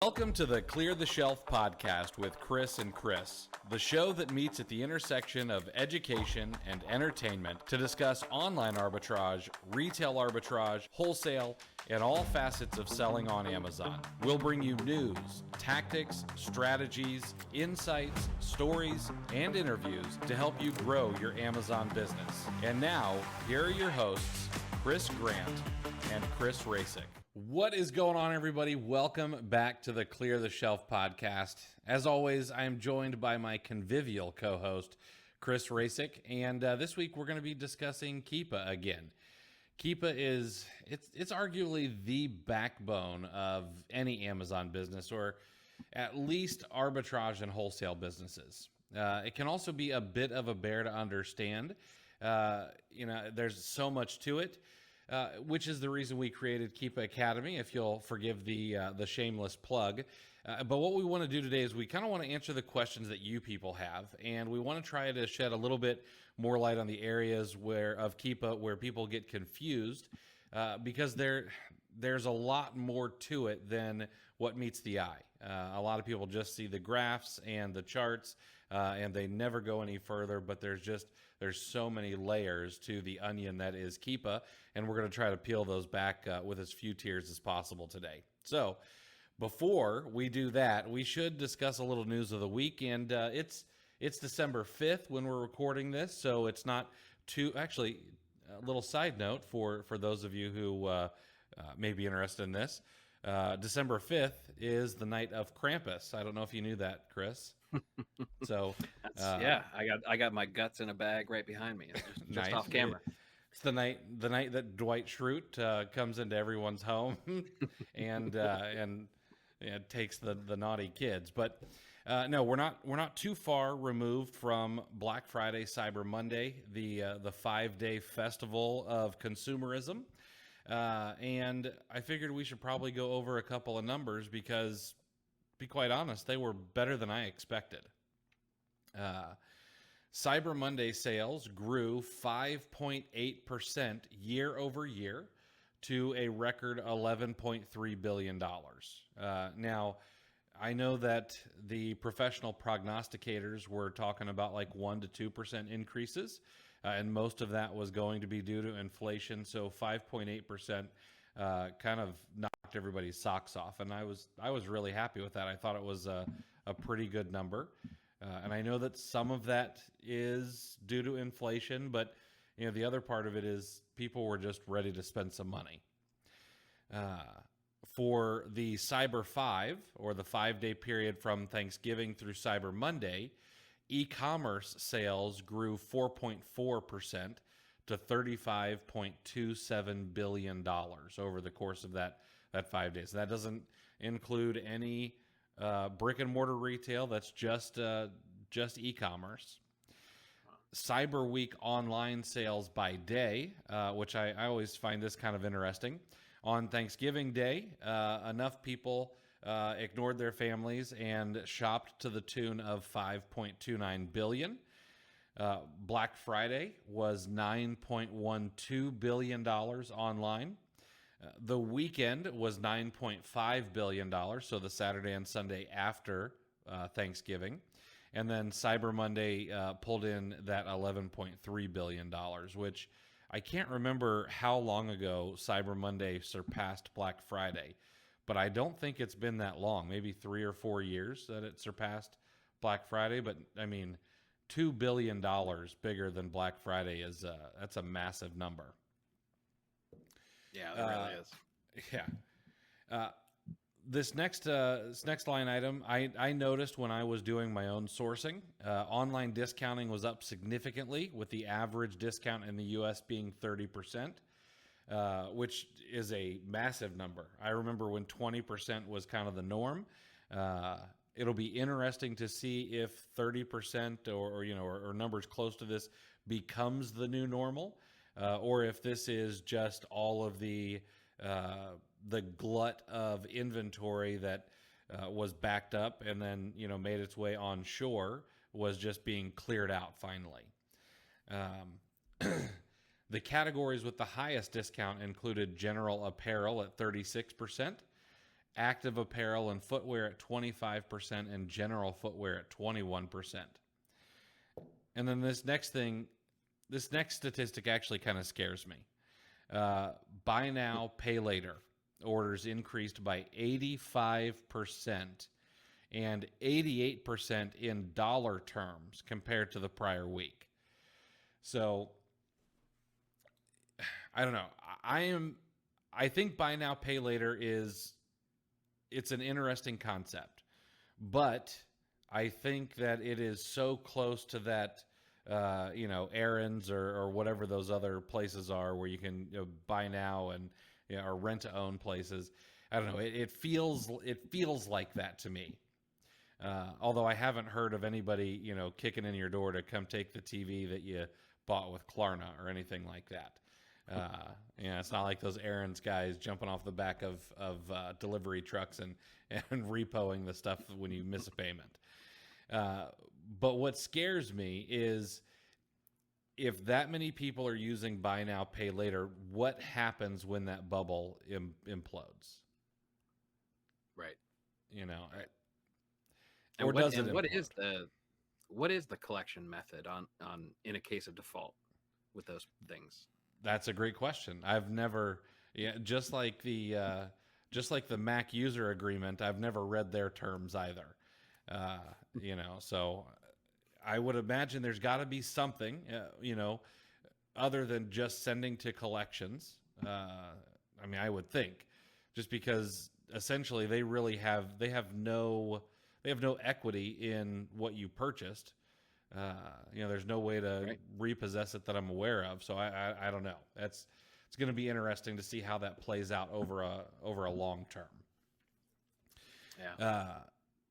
Welcome to the Clear the Shelf podcast with Chris and Chris, the show that meets at the intersection of education and entertainment to discuss online arbitrage, retail arbitrage, wholesale, and all facets of selling on Amazon. We'll bring you news, tactics, strategies, insights, stories, and interviews to help you grow your Amazon business. And now, here are your hosts, Chris Grant and Chris Rasick. What is going on, everybody? Welcome back to the Clear the Shelf podcast. As always, I am joined by my convivial co-host, Chris Rasick, and this week we're going to be discussing Keepa again. Keepa it's arguably the backbone of any Amazon business, or at least arbitrage and wholesale businesses. It can also be a bit of a bear to understand. There's so much to it. Which is the reason we created Keepa Academy, if you'll forgive the shameless plug. But what we want to do today is we kind of want to answer the questions that you people have, and we want to try to shed a little bit more light on the areas of Keepa where people get confused, because there's a lot more to it than what meets the eye. A lot of people just see the graphs and the charts, and they never go any further, but there's so many layers to the onion that is Keepa, and we're going to try to peel those back with as few tiers as possible today. So before we do that, we should discuss a little news of the week, and it's December 5th when we're recording this, so it's not too, actually, a little side note for those of you who may be interested in this. December 5th is the night of Krampus. I don't know if you knew that, Chris. So I got my guts in a bag right behind me, just nice. Off camera. It's the night that Dwight Schrute comes into everyone's home and takes the naughty kids. But no, we're not too far removed from Black Friday, Cyber Monday, the 5-day festival of consumerism. And I figured we should probably go over a couple of numbers because, to be quite honest, they were better than I expected. Cyber Monday sales grew 5.8% year over year to a record $11.3 billion. Now, I know that the professional prognosticators were talking about like 1% to 2% increases, and most of that was going to be due to inflation. So 5.8% kind of knocked everybody's socks off, and I was really happy with that. I thought it was a pretty good number, and I know that some of that is due to inflation, but the other part of it is people were just ready to spend some money. For the Cyber 5, or the 5-day period from Thanksgiving through Cyber Monday, e-commerce sales grew 4.4% to $35.27 billion over the course of that 5 days. That doesn't include any brick and mortar retail. That's just e-commerce. Cyber Week online sales by day, which I always find this kind of interesting. On Thanksgiving Day, enough people ignored their families and shopped to the tune of $5.29 billion. Black Friday was $9.12 billion online. The weekend was $9.5 billion, so the Saturday and Sunday after Thanksgiving. And then Cyber Monday pulled in that $11.3 billion, which I can't remember how long ago Cyber Monday surpassed Black Friday, but I don't think it's been that long, maybe 3 or 4 years that it surpassed Black Friday. But I mean, $2 billion bigger than Black Friday that's a massive number. Yeah, it really is. Yeah. This next line item, I noticed when I was doing my own sourcing, online discounting was up significantly, with the average discount in the U.S. being 30%, which is a massive number. I remember when 20% was kind of the norm. It'll be interesting to see if 30% or numbers close to this becomes the new normal, or if this is just all of the glut of inventory that was backed up and then made its way onshore was just being cleared out finally. The categories with the highest discount included general apparel at 36%, active apparel and footwear at 25%, and general footwear at 21%. And then this next statistic actually kind of scares me. Buy now, pay later orders increased by 85% and 88% in dollar terms compared to the prior week. So I don't know. I think buy now, pay later it's an interesting concept, but I think that it is so close to that, errands or whatever those other places are where you can buy now and or rent to own places. I don't know. It feels like that to me. Although I haven't heard of anybody kicking in your door to come take the TV that you bought with Klarna or anything like that. It's not like those errands guys jumping off the back of delivery trucks and repoing the stuff when you miss a payment. But what scares me is if that many people are using buy now, pay later, what happens when that bubble implodes? Right. Or does it? What is the collection method on in a case of default with those things? That's a great question. I've never, just like the Mac user agreement, I've never read their terms either. So I would imagine there's got to be something, other than just sending to collections. I would think, just because essentially they have no equity in what you purchased. There's no way to repossess it that I'm aware of. So I don't know. It's going to be interesting to see how that plays out over a long term. Yeah.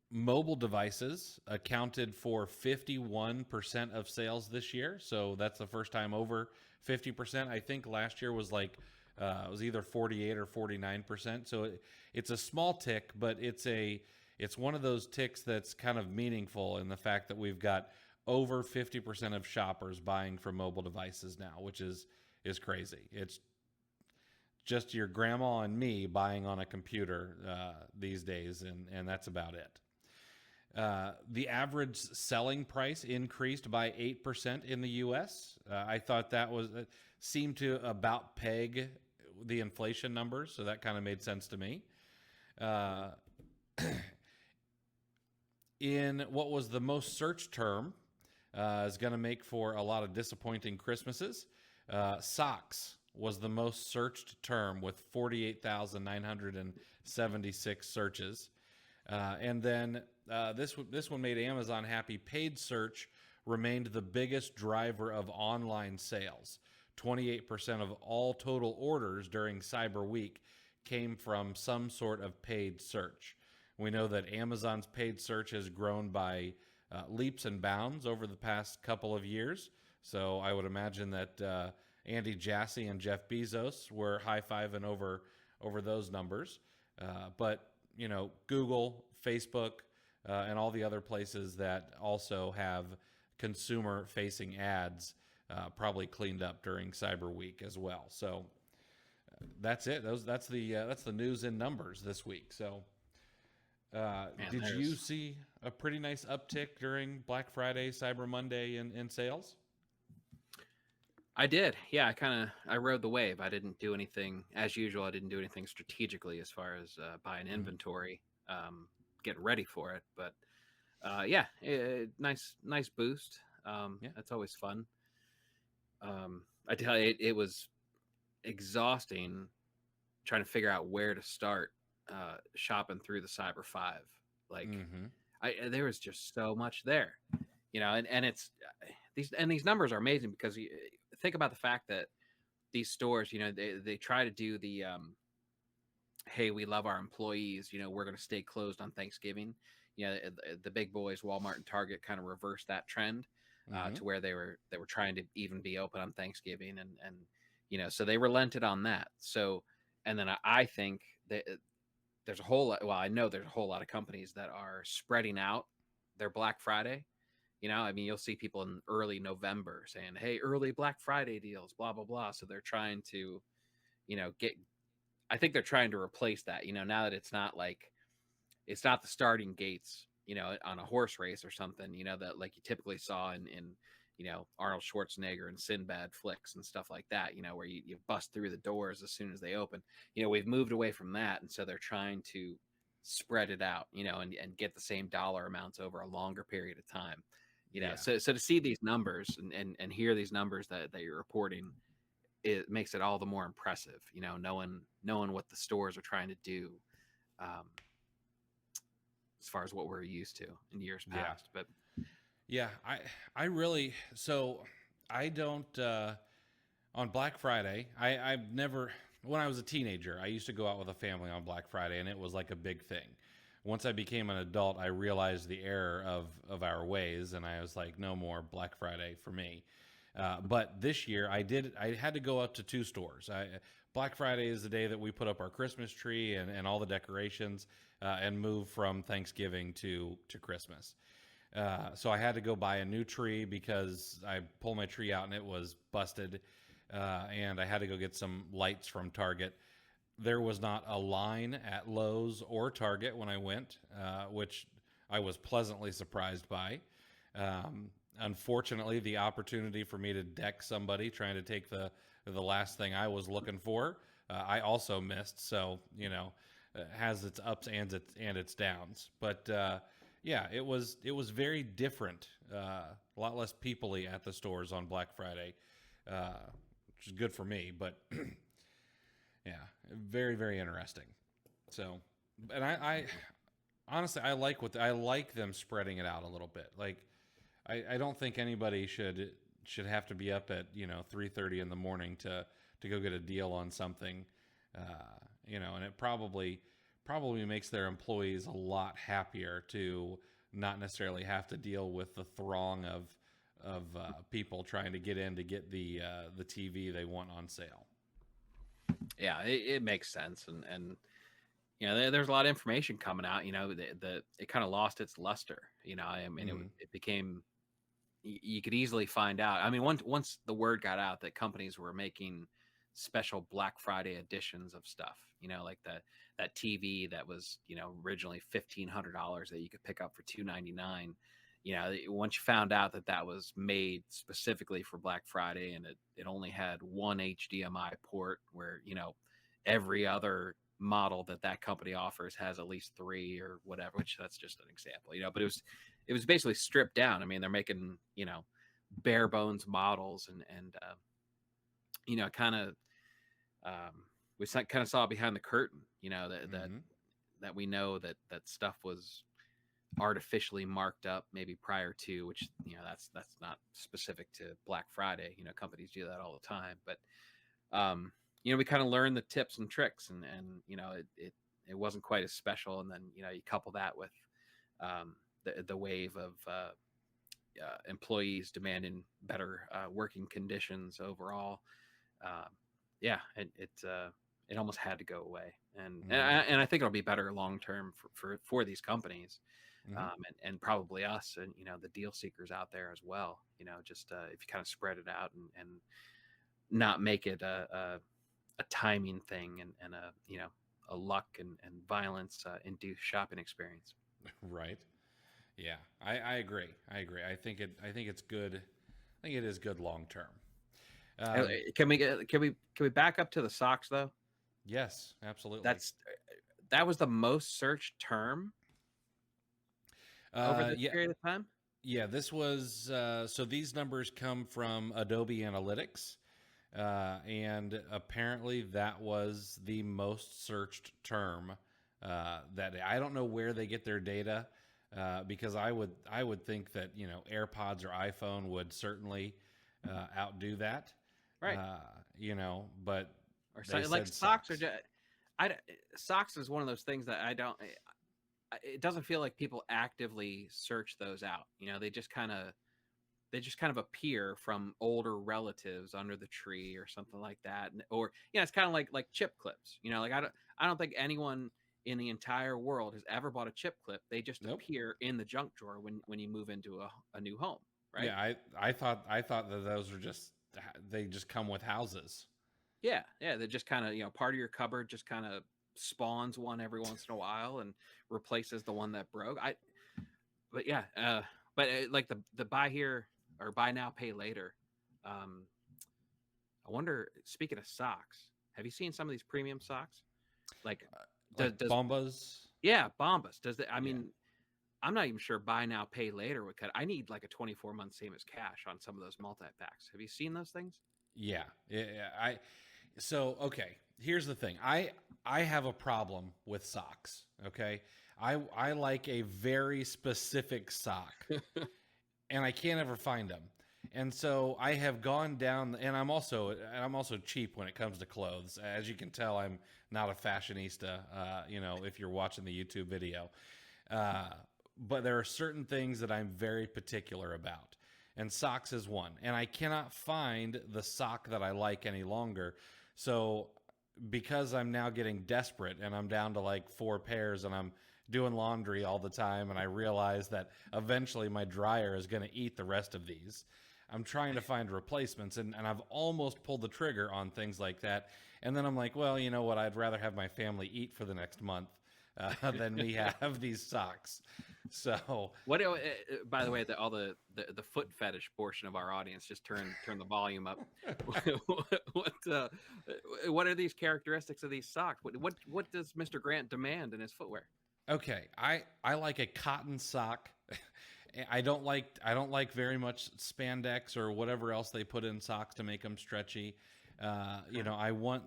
Mobile devices accounted for 51% of sales this year. So that's the first time over 50%. I think last year was it was either 48 or 49%. So it's a small tick, but it's one of those ticks that's kind of meaningful in the fact that we've got over 50% of shoppers buying from mobile devices now, which is crazy. It's just your grandma and me buying on a computer these days, and that's about it. The average selling price increased by 8% in the U.S. I thought that seemed to about peg the inflation numbers, so that kind of made sense to me. In what was the most searched term, is going to make for a lot of disappointing Christmases. Socks was the most searched term with 48,976 searches. And then this one made Amazon happy. Paid search remained the biggest driver of online sales. 28% of all total orders during Cyber Week came from some sort of paid search. We know that Amazon's paid search has grown by leaps and bounds over the past couple of years. So I would imagine that Andy Jassy and Jeff Bezos were high-fiving over those numbers. But Google, Facebook, and all the other places that also have consumer-facing ads probably cleaned up during Cyber Week as well. So that's it. That's the news in numbers this week. So did you see a pretty nice uptick during Black Friday, Cyber Monday in sales? I did. Yeah, I rode the wave. I didn't do anything as usual. I didn't do anything strategically as far as buying inventory, getting ready for it. But nice boost. That's always fun. I tell you, it was exhausting trying to figure out where to start shopping through the Cyber 5. There was just so much there, and it's these numbers are amazing because you think about the fact that these stores, they try to do the hey, we love our employees, we're going to stay closed on Thanksgiving. The big boys, Walmart and Target, kind of reversed that trend to where they were trying to even be open on Thanksgiving, and so they relented on that. So, and then I think that there's a whole lot. Well, I know there's a whole lot of companies that are spreading out their Black Friday. You'll see people in early November saying, "Hey, early Black Friday deals, blah blah blah." So they're trying to, get I think they're trying to replace that. Now that it's not the starting gates, on a horse race or something, that like you typically saw in Arnold Schwarzenegger and Sinbad flicks and stuff like that, where you bust through the doors as soon as they open. We've moved away from that. And so they're trying to spread it out, and get the same dollar amounts over a longer period of time. So to see these numbers and hear these numbers that you're reporting, it makes it all the more impressive, knowing what the stores are trying to do, as far as what we're used to in years past. But I really, so I don't, on Black Friday, I've never, when I was a teenager, I used to go out with a family on Black Friday, and it was like a big thing. Once I became an adult, I realized the error of our ways, and I was like, no more Black Friday for me. But this year, I had to go up to 2 stores. Black Friday is the day that we put up our Christmas tree and all the decorations, and move from Thanksgiving to Christmas. So I had to go buy a new tree because I pulled my tree out and it was busted. And I had to go get some lights from Target. There was not a line at Lowe's or Target when I went, which I was pleasantly surprised by. Unfortunately, the opportunity for me to deck somebody trying to take the last thing I was looking for, I also missed. So, has its ups and its downs. But yeah, it was very different. A lot less people-y at the stores on Black Friday, which is good for me. But yeah, very, very interesting. So, and I honestly, I like them spreading it out a little bit. Like, I don't think anybody should have to be up at 3:30 in the morning to go get a deal on something. And it probably makes their employees a lot happier to not necessarily have to deal with the throng of people trying to get in to get the TV they want on sale. Yeah, it makes sense, and there's a lot of information coming out. That it kind of lost its luster. I mean, it became, you could easily find out. I mean, once the word got out that companies were making special Black Friday editions of stuff, like that TV that was originally $1,500 that you could pick up for $299. Once you found out that was made specifically for Black Friday, and it only had one HDMI port, where every other model that company offers has at least 3 or whatever, which that's just an example, but it was basically stripped down. I mean, they're making bare bones models, and kind of, we kind of saw behind the curtain, that we know that stuff was artificially marked up maybe prior to, which that's not specific to Black Friday. Companies do that all the time. But we kind of learned the tips and tricks, and it wasn't quite as special. And then you couple that with the wave of employees demanding better working conditions overall. It almost had to go away, and I think it'll be better long term for these companies, and probably us, and the deal seekers out there as well. Just if you kind of spread it out and not make it a timing thing, and a luck and violence induced shopping experience. Right. Yeah, I agree. I think it's good. I think it is good long term. Can we back up to the socks though? Yes, absolutely. That was the most searched term over this period of time. Yeah, this was so these numbers come from Adobe Analytics, and apparently that was the most searched term. That I don't know where they get their data, because I would think that AirPods or iPhone would certainly outdo that. Right. But or like socks are just, socks is one of those things that it doesn't feel like people actively search those out. They just kind of appear from older relatives under the tree or something like that. Or it's kind of like chip clips. I don't think anyone in the entire world has ever bought a chip clip. They just appear in the junk drawer when you move into a new home, right? Yeah, I thought that those are they just come with houses. Yeah, they're just kind of, part of your cupboard just kind of spawns one every once in a while and replaces the one that broke. But yeah, like the buy here or buy now, pay later. Um, I wonder. Speaking of socks, have you seen some of these premium socks? Like, does Bombas? Yeah, Bombas. I Yeah. mean, I'm not even sure buy now, pay later would cut. I need like a 24-month same as cash on some of those multi packs. Have you seen those things? Yeah. Okay, here's the thing. I have a problem with socks, okay? I like a very specific sock and I can't ever find them. And so I have gone down, and I'm also cheap when it comes to clothes. As you can tell, I'm not a fashionista. If you're watching the YouTube video, but there are certain things that I'm very particular about, and socks is one. And I cannot find the sock that I like any longer. So because I'm now getting desperate, and I'm down to like 4 pairs, and I'm doing laundry all the time, and I realize that eventually my dryer is going to eat the rest of these. I'm trying to find replacements, and I've almost pulled the trigger on things like that. And then I'm like, well, you know what? I'd rather have my family eat for the next month than me have these socks. So, What? By the way, all the foot fetish portion of our audience just turn the volume up. What are these characteristics of these socks? What does Mr. Grant demand in his footwear? okay, I like a cotton sock. I don't like very much spandex or whatever else they put in socks to make them stretchy. I want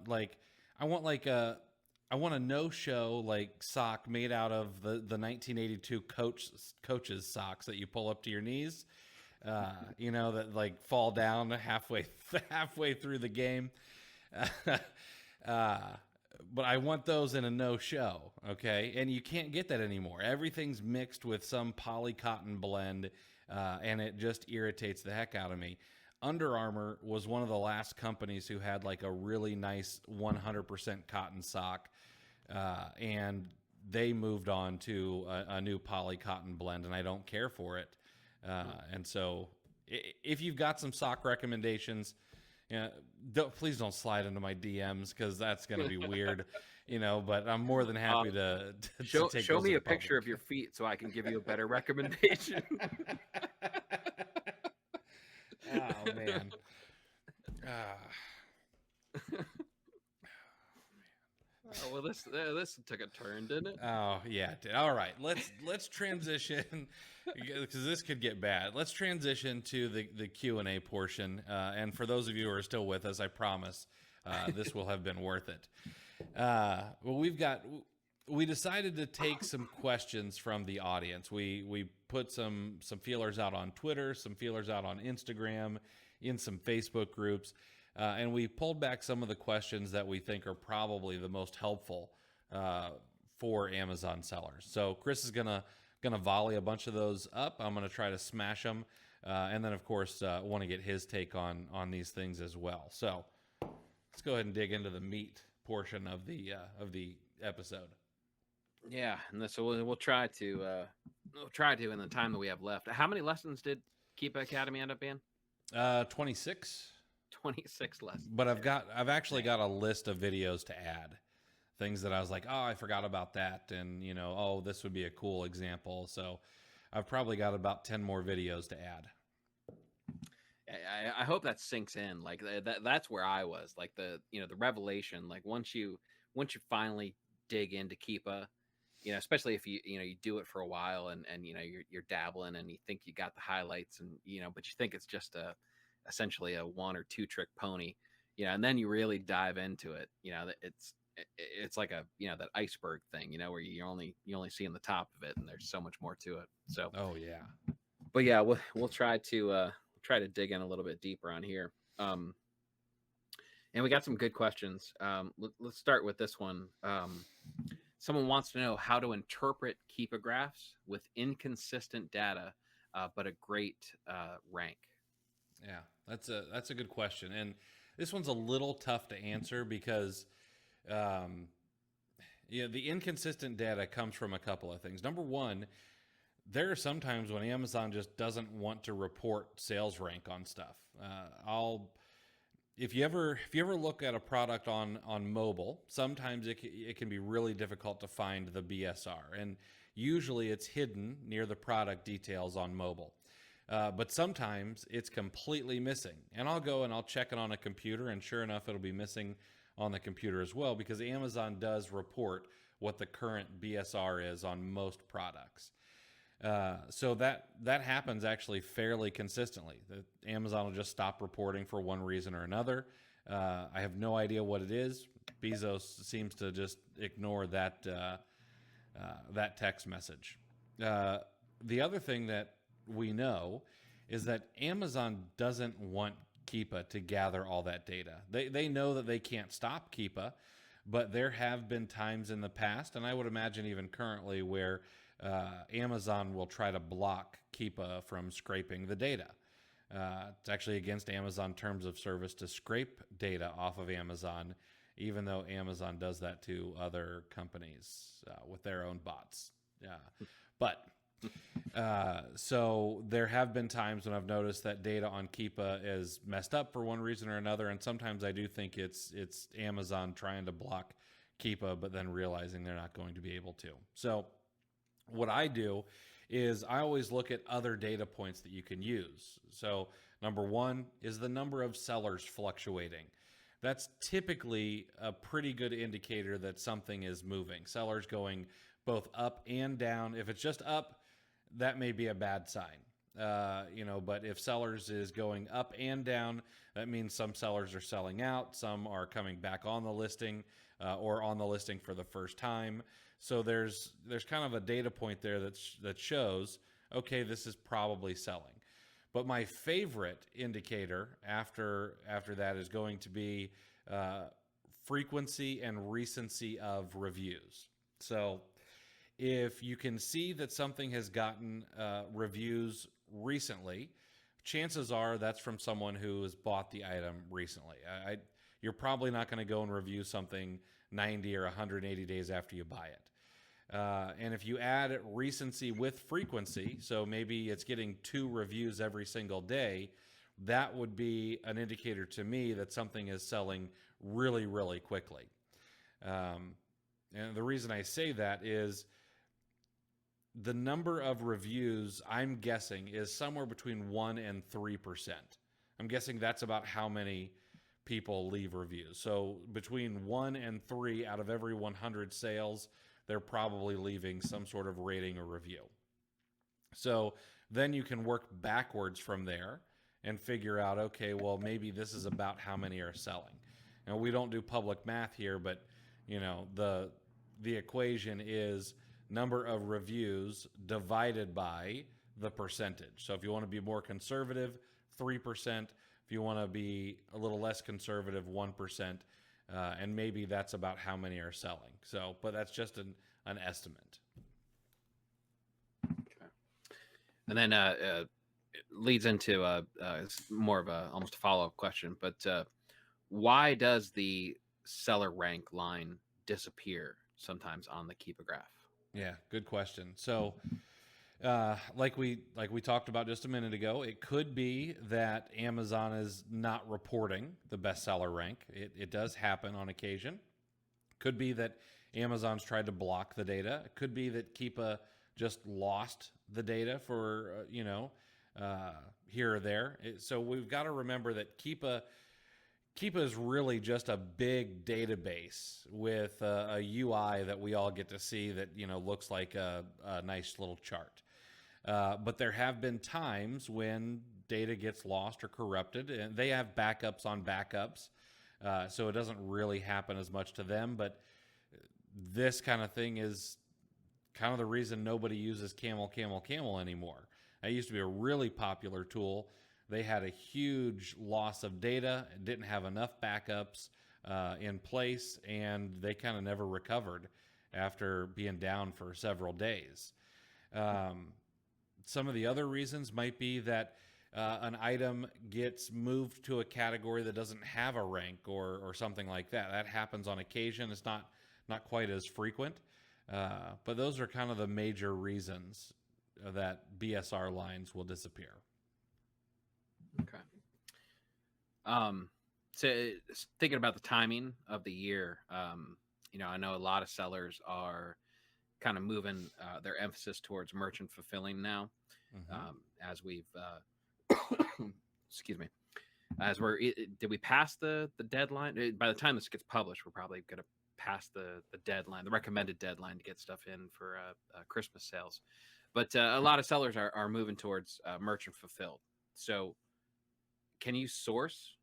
a no-show like sock made out of the 1982 coach's socks that you pull up to your knees. That like fall down halfway through the game. But I want those in a no-show, okay? And you can't get that anymore. Everything's mixed with some poly cotton blend, and it just irritates the heck out of me. Under Armour was one of the last companies who had like a really nice 100% cotton sock, and they moved on to a new poly cotton blend, and I don't care for it. And so if you've got some sock recommendations, please don't slide into my DMs because that's going to be weird, but I'm more than happy to show me a picture of your feet so I can give you a better recommendation. Oh, man. Oh, well, this took a turn, didn't it? Oh, yeah. All right. Let's transition because this could get bad. Let's transition to the Q&A portion. And for those of you who are still with us, I promise this will have been worth it. We decided to take some questions from the audience. We put some feelers out on Twitter, some feelers out on Instagram, in some Facebook groups. And we pulled back some of the questions that we think are probably the most helpful for Amazon sellers. So Chris is gonna volley a bunch of those up. I'm gonna try to smash them, and then of course want to get his take on these things as well. So let's go ahead and dig into the meat portion of the episode. Yeah, and so we'll try to in the time that we have left. How many lessons did Keepa Academy end up being? 26. 26 lessons. But I've actually got a list of videos to add. Things that I was like, oh, I forgot about that. And, this would be a cool example. So I've probably got about 10 more videos to add. I hope that sinks in. Like that's where I was. Like the revelation. Like once you finally dig into Keepa, especially if you do it for a while and you're dabbling and you think you got the highlights and but you think it's just essentially a 1 or 2 trick pony, and then you really dive into it. It's like that iceberg thing, where you only seeing the top of it, and there's so much more to it. So, oh yeah, but yeah, we'll try to dig in a little bit deeper on here. And we got some good questions. Let's start with this one. Someone wants to know how to interpret Keepa graphs with inconsistent data, but a great rank. Yeah, that's a good question, and this one's a little tough to answer because, the inconsistent data comes from a couple of things. Number one, there are some times when Amazon just doesn't want to report sales rank on stuff. if you ever look at a product on mobile, sometimes it can be really difficult to find the BSR, and usually it's hidden near the product details on mobile. But sometimes it's completely missing, and I'll go and I'll check it on a computer, and sure enough, it'll be missing on the computer as well, because Amazon does report what the current BSR is on most products. So that happens actually fairly consistently. Amazon will just stop reporting for one reason or another. I have no idea what it is. Bezos seems to just ignore that that text message. The other thing that we know is that Amazon doesn't want Keepa to gather all that data. They know that they can't stop Keepa, but there have been times in the past, and I would imagine even currently, where Amazon will try to block Keepa from scraping the data. It's actually against Amazon terms of service to scrape data off of Amazon, even though Amazon does that to other companies with their own bots. But so there have been times when I've noticed that data on Keepa is messed up for one reason or another, and sometimes I do think it's Amazon trying to block Keepa, but then realizing they're not going to be able to. So what I do is I always look at other data points that you can use. So number one is the number of sellers fluctuating. That's typically a pretty good indicator that something is moving. Sellers going both up and down. If it's just up, that may be a bad sign. But if sellers is going up and down, that means some sellers are selling out, some are coming back on the listing, or on the listing for the first time. So there's kind of a data point there that shows, okay, this is probably selling. But my favorite indicator after that is going to be frequency and recency of reviews. So if you can see that something has gotten reviews recently, chances are that's from someone who has bought the item recently. You're probably not going to go and review something 90 or 180 days after you buy it. And if you add recency with frequency, so maybe it's getting 2 reviews every single day, that would be an indicator to me that something is selling really, really quickly. And the reason I say that is the number of reviews, I'm guessing, is somewhere between 1 and 3%. I'm guessing that's about how many people leave reviews. So between 1 and 3 out of every 100 sales, they're probably leaving some sort of rating or review. So then you can work backwards from there and figure out, okay, well, maybe this is about how many are selling. Now, we don't do public math here, but the equation is number of reviews divided by the percentage. So if you want to be more conservative, 3%. If you want to be a little less conservative, 1%. And maybe that's about how many are selling. So, but that's just an estimate. Okay. And then it leads into it's more of almost a follow-up question, but why does the seller rank line disappear sometimes on the Keepa graph? Yeah, good question. So, like we talked about just a minute ago, it could be that Amazon is not reporting the bestseller rank. It does happen on occasion. Could be that Amazon's tried to block the data. It could be that Keepa just lost the data for here or there. So we've got to remember that Keepa is really just a big database with a UI that we all get to see that looks like a nice little chart. But there have been times when data gets lost or corrupted, and they have backups on backups, so it doesn't really happen as much to them. But this kind of thing is kind of the reason nobody uses Camel anymore. That used to be a really popular tool. They had a huge loss of data, didn't have enough backups in place, and they kind of never recovered after being down for several days. Some of the other reasons might be that an item gets moved to a category that doesn't have a rank or something like that. That happens on occasion. It's not quite as frequent, but those are kind of the major reasons that BSR lines will disappear. Okay. So thinking about the timing of the year, I know a lot of sellers are kind of moving their emphasis towards merchant fulfilling now, as we've excuse me, as we're did we pass the deadline? By the time this gets published, we're probably going to pass the deadline, the recommended deadline to get stuff in for Christmas sales. But a lot of sellers are moving towards merchant fulfilled. So can you source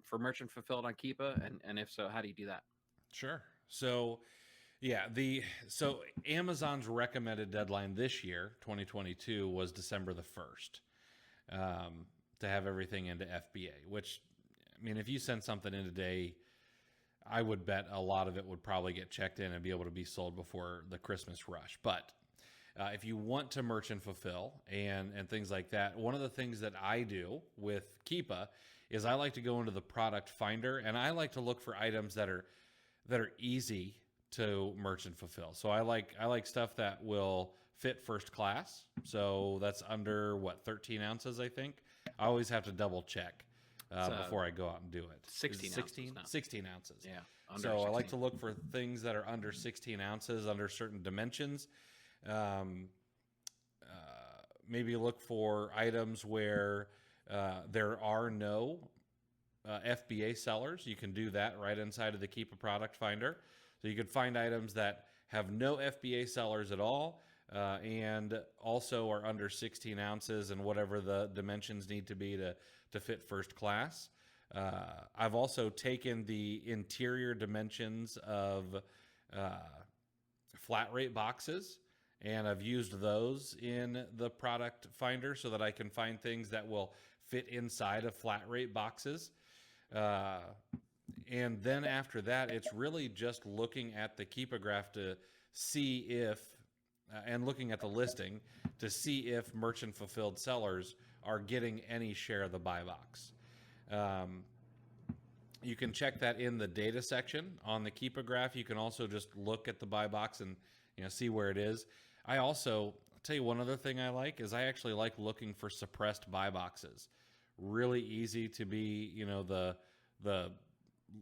for merchant fulfilled on Keepa? And if so, how do you do that? Sure. So yeah, so Amazon's recommended deadline this year, 2022, was December the 1st, to have everything into FBA, which, I mean, if you send something in today, I would bet a lot of it would probably get checked in and be able to be sold before the Christmas rush. But if you want to merchant fulfill and things like that, one of the things that I do with Keepa is I like to go into the product finder, and I like to look for items that are easy to merchant fulfill. So I like stuff that will fit first class. So that's under 13 ounces, I think. I always have to double check before I go out and do it. 16 ounces. Now. 16 ounces. Yeah. So 16. I like to look for things that are under 16 ounces, under certain dimensions. Maybe look for items where there are no FBA sellers. You can do that right inside of the Keepa product finder. So you could find items that have no FBA sellers at all, and also are under 16 ounces and whatever the dimensions need to be to fit first class. I've also taken the interior dimensions of flat rate boxes, and I've used those in the product finder so that I can find things that will fit inside of flat rate boxes. And then after that, it's really just looking at the Keepa graph to see if, and looking at the listing to see if merchant fulfilled sellers are getting any share of the buy box. You can check that in the data section on the Keepa graph. You can also just look at the buy box and see where it is. I'll tell you one other thing I like is I actually like looking for suppressed buy boxes. Really easy to be, the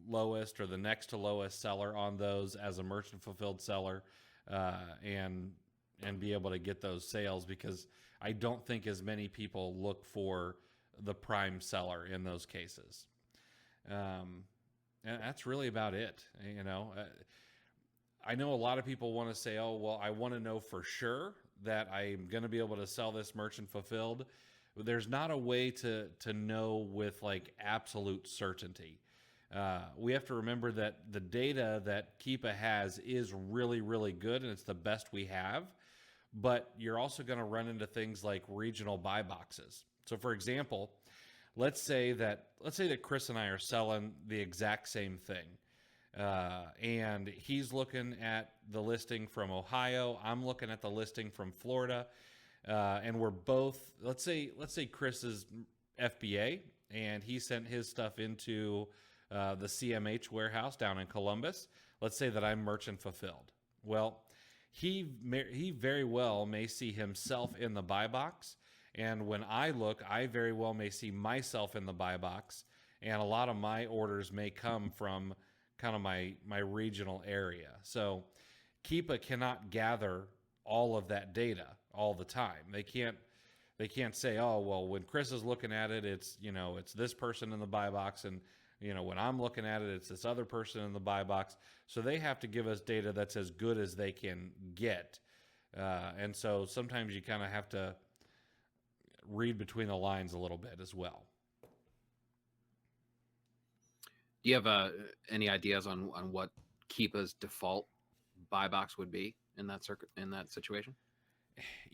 lowest or the next to lowest seller on those as a merchant fulfilled seller, and be able to get those sales, because I don't think as many people look for the prime seller in those cases. And that's really about it. I know a lot of people want to say, oh, well, I want to know for sure that I'm going to be able to sell this merchant fulfilled. There's not a way to know with like absolute certainty. We have to remember that the data that Keepa has is really, really good, and it's the best we have. But you're also going to run into things like regional buy boxes. So, for example, let's say that Chris and I are selling the exact same thing, and he's looking at the listing from Ohio. I'm looking at the listing from Florida, and we're both, let's say Chris is FBA, and he sent his stuff into the CMH warehouse down in Columbus. Let's say that I'm merchant fulfilled. Well, he very well may see himself in the buy box, and when I look, I very well may see myself in the buy box, and a lot of my orders may come from kind of my regional area. So Keepa cannot gather all of that data all the time. They can't say, oh, well, when Chris is looking at it, it's this person in the buy box, and when I'm looking at it, it's this other person in the buy box. So they have to give us data that's as good as they can get. And so sometimes you kind of have to read between the lines a little bit as well. Do you have any ideas on what Keepa's default buy box would be in that situation?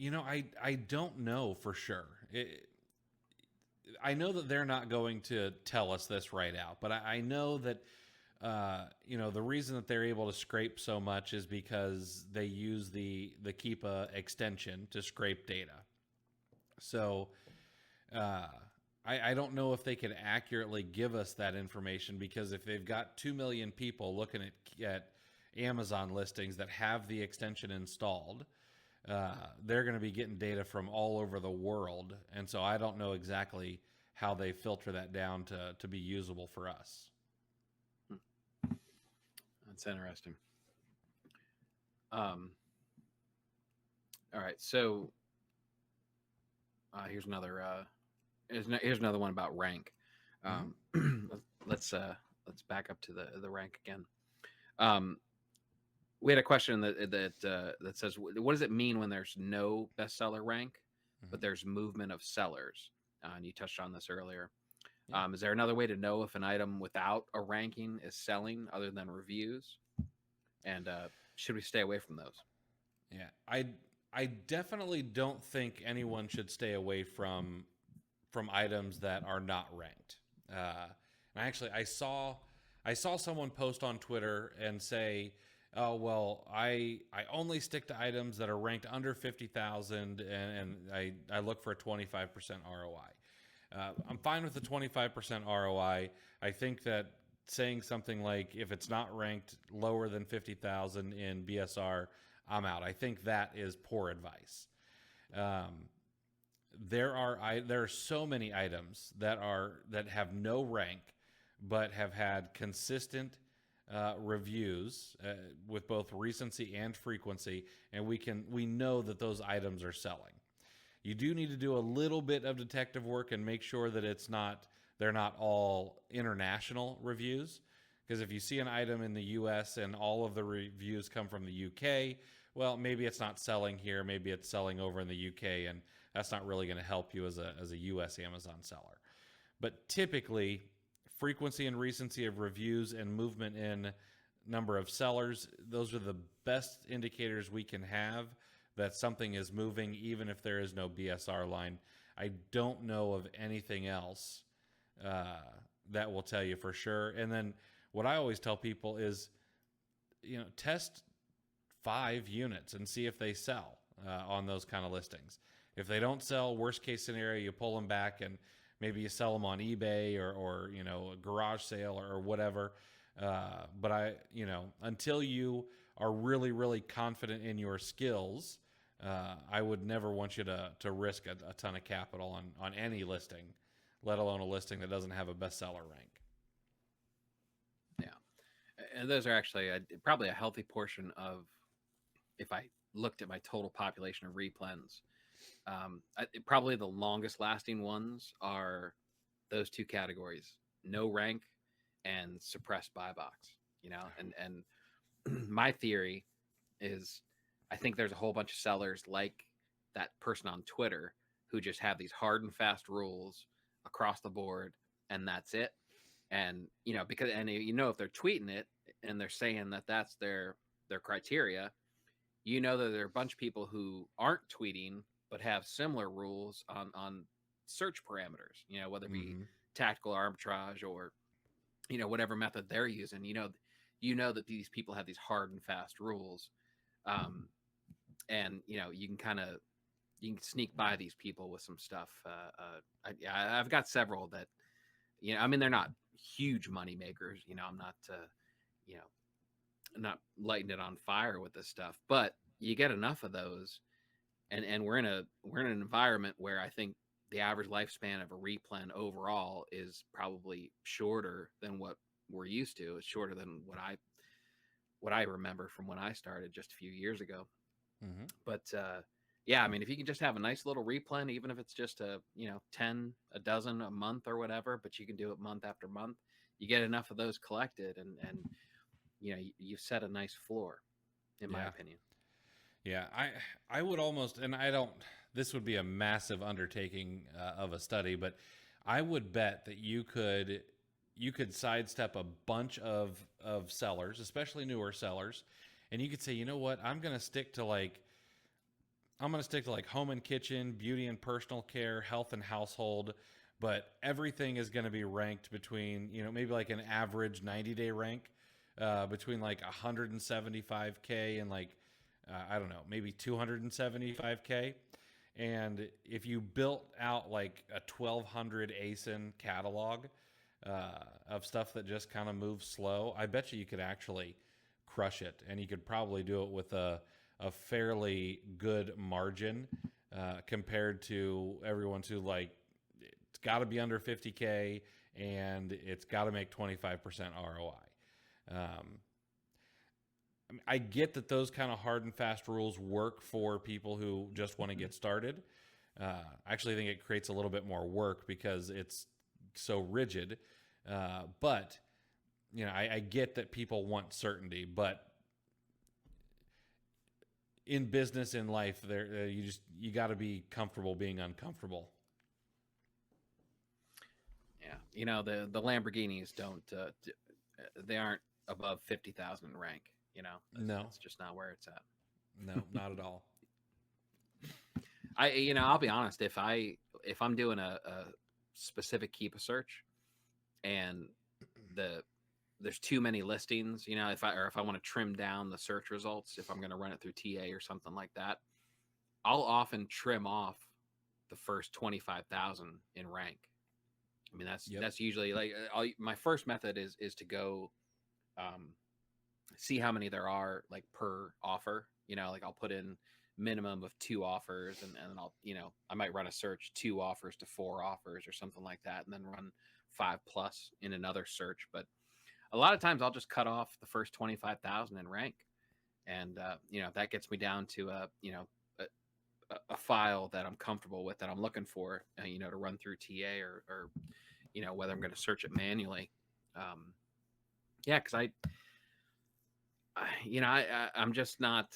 I don't know for sure. I know that they're not going to tell us this right out, but I know that the reason that they're able to scrape so much is because they use the Keepa extension to scrape data. So I don't know if they can accurately give us that information, because if they've got 2 million people looking at Amazon listings that have the extension installed, they're going to be getting data from all over the world. And so I don't know exactly how they filter that down to be usable for us. That's interesting. All right, so here's another one about rank. Let's back up to the rank again. We had a question that says, what does it mean when there's no bestseller rank, but there's movement of sellers? And you touched on this earlier. Yeah. Is there another way to know if an item without a ranking is selling other than reviews? And should we stay away from those? Yeah, I definitely don't think anyone should stay away from items that are not ranked. And actually, I saw someone post on Twitter and say, "Oh well, I only stick to items that are ranked under 50,000, and I look for a 25% ROI." I'm fine with the 25% ROI. I think that saying something like, if it's not ranked lower than 50,000 in BSR, I'm out. I think that is poor advice. There are so many items that have no rank, but have had consistent reviews with both recency and frequency, and we know that those items are selling. You do need to do a little bit of detective work and make sure that they're not all international reviews, because if you see an item in the US and all of the reviews come from the UK, well, maybe it's not selling here, maybe it's selling over in the UK, and that's not really going to help you as a US Amazon seller. But typically, frequency and recency of reviews and movement in number of sellers, those are the best indicators we can have that something is moving, even if there is no BSR line. I don't know of anything else that will tell you for sure. And then what I always tell people is, test 5 units and see if they sell on those kind of listings. If they don't sell, worst case scenario, you pull them back and maybe you sell them on eBay or a garage sale or whatever. But until you are really, really confident in your skills, I would never want you to risk a ton of capital on any listing, let alone a listing that doesn't have a bestseller rank. Yeah. And those are actually probably a healthy portion of, if I looked at my total population of replens, probably the longest lasting ones are those two categories: no rank and suppressed buy box. And my theory is, I think there's a whole bunch of sellers like that person on Twitter who just have these hard and fast rules across the board, and that's it. And because if they're tweeting it and they're saying that that's their criteria, that there are a bunch of people who aren't tweeting but have similar rules on search parameters, whether it be tactical arbitrage or whatever method they're using. That these people have these hard and fast rules, and you can sneak by these people with some stuff. I've got several that they're not huge money makers. I'm not lighting it on fire with this stuff, but you get enough of those, and we're in an environment where I think the average lifespan of a replen overall is probably shorter than what we're used to. It's shorter than what I remember from when I started just a few years ago. But if you can just have a nice little replen, even if it's just a dozen a month or whatever, but you can do it month after month, you get enough of those collected, and you've set a nice floor, in my opinion. Yeah, I would almost, and I don't, this would be a massive undertaking of a study, but I would bet that you could sidestep a bunch of sellers, especially newer sellers, and you could say, you know what, I'm going to stick to like home and kitchen, beauty and personal care, health and household, but everything is going to be ranked between, maybe like an average 90-day rank between like 175K and like, I don't know, maybe 275K. And if you built out like a 1,200 ASIN catalog of stuff that just kind of moves slow, I bet you could actually crush it. And you could probably do it with a fairly good margin compared to everyone who like it's got to be under 50K and it's got to make 25% ROI. I get that those kind of hard and fast rules work for people who just want to get started. I actually think it creates a little bit more work because it's so rigid. But I get that people want certainty, but in business, in life, you got to be comfortable being uncomfortable. Yeah, the Lamborghinis they aren't above 50,000 in rank. No, that's just not where it's at. No, not at all. I'll be honest. If I'm doing a specific Keepa search, and there's too many listings, if I want to trim down the search results, if I'm going to run it through TA or something like that, I'll often trim off the first 25,000 in rank. I mean, that's usually like my first method is to go see how many there are like per offer. Like I'll put in minimum of 2 offers, and I'll I might run a search 2 offers to 4 offers or something like that, and then run 5+ in another search. But a lot of times I'll just cut off the first 25,000 in rank, and that gets me down to a file that I'm comfortable with, that I'm looking for, to run through TA or whether I'm going to search it manually. Because I'm just not.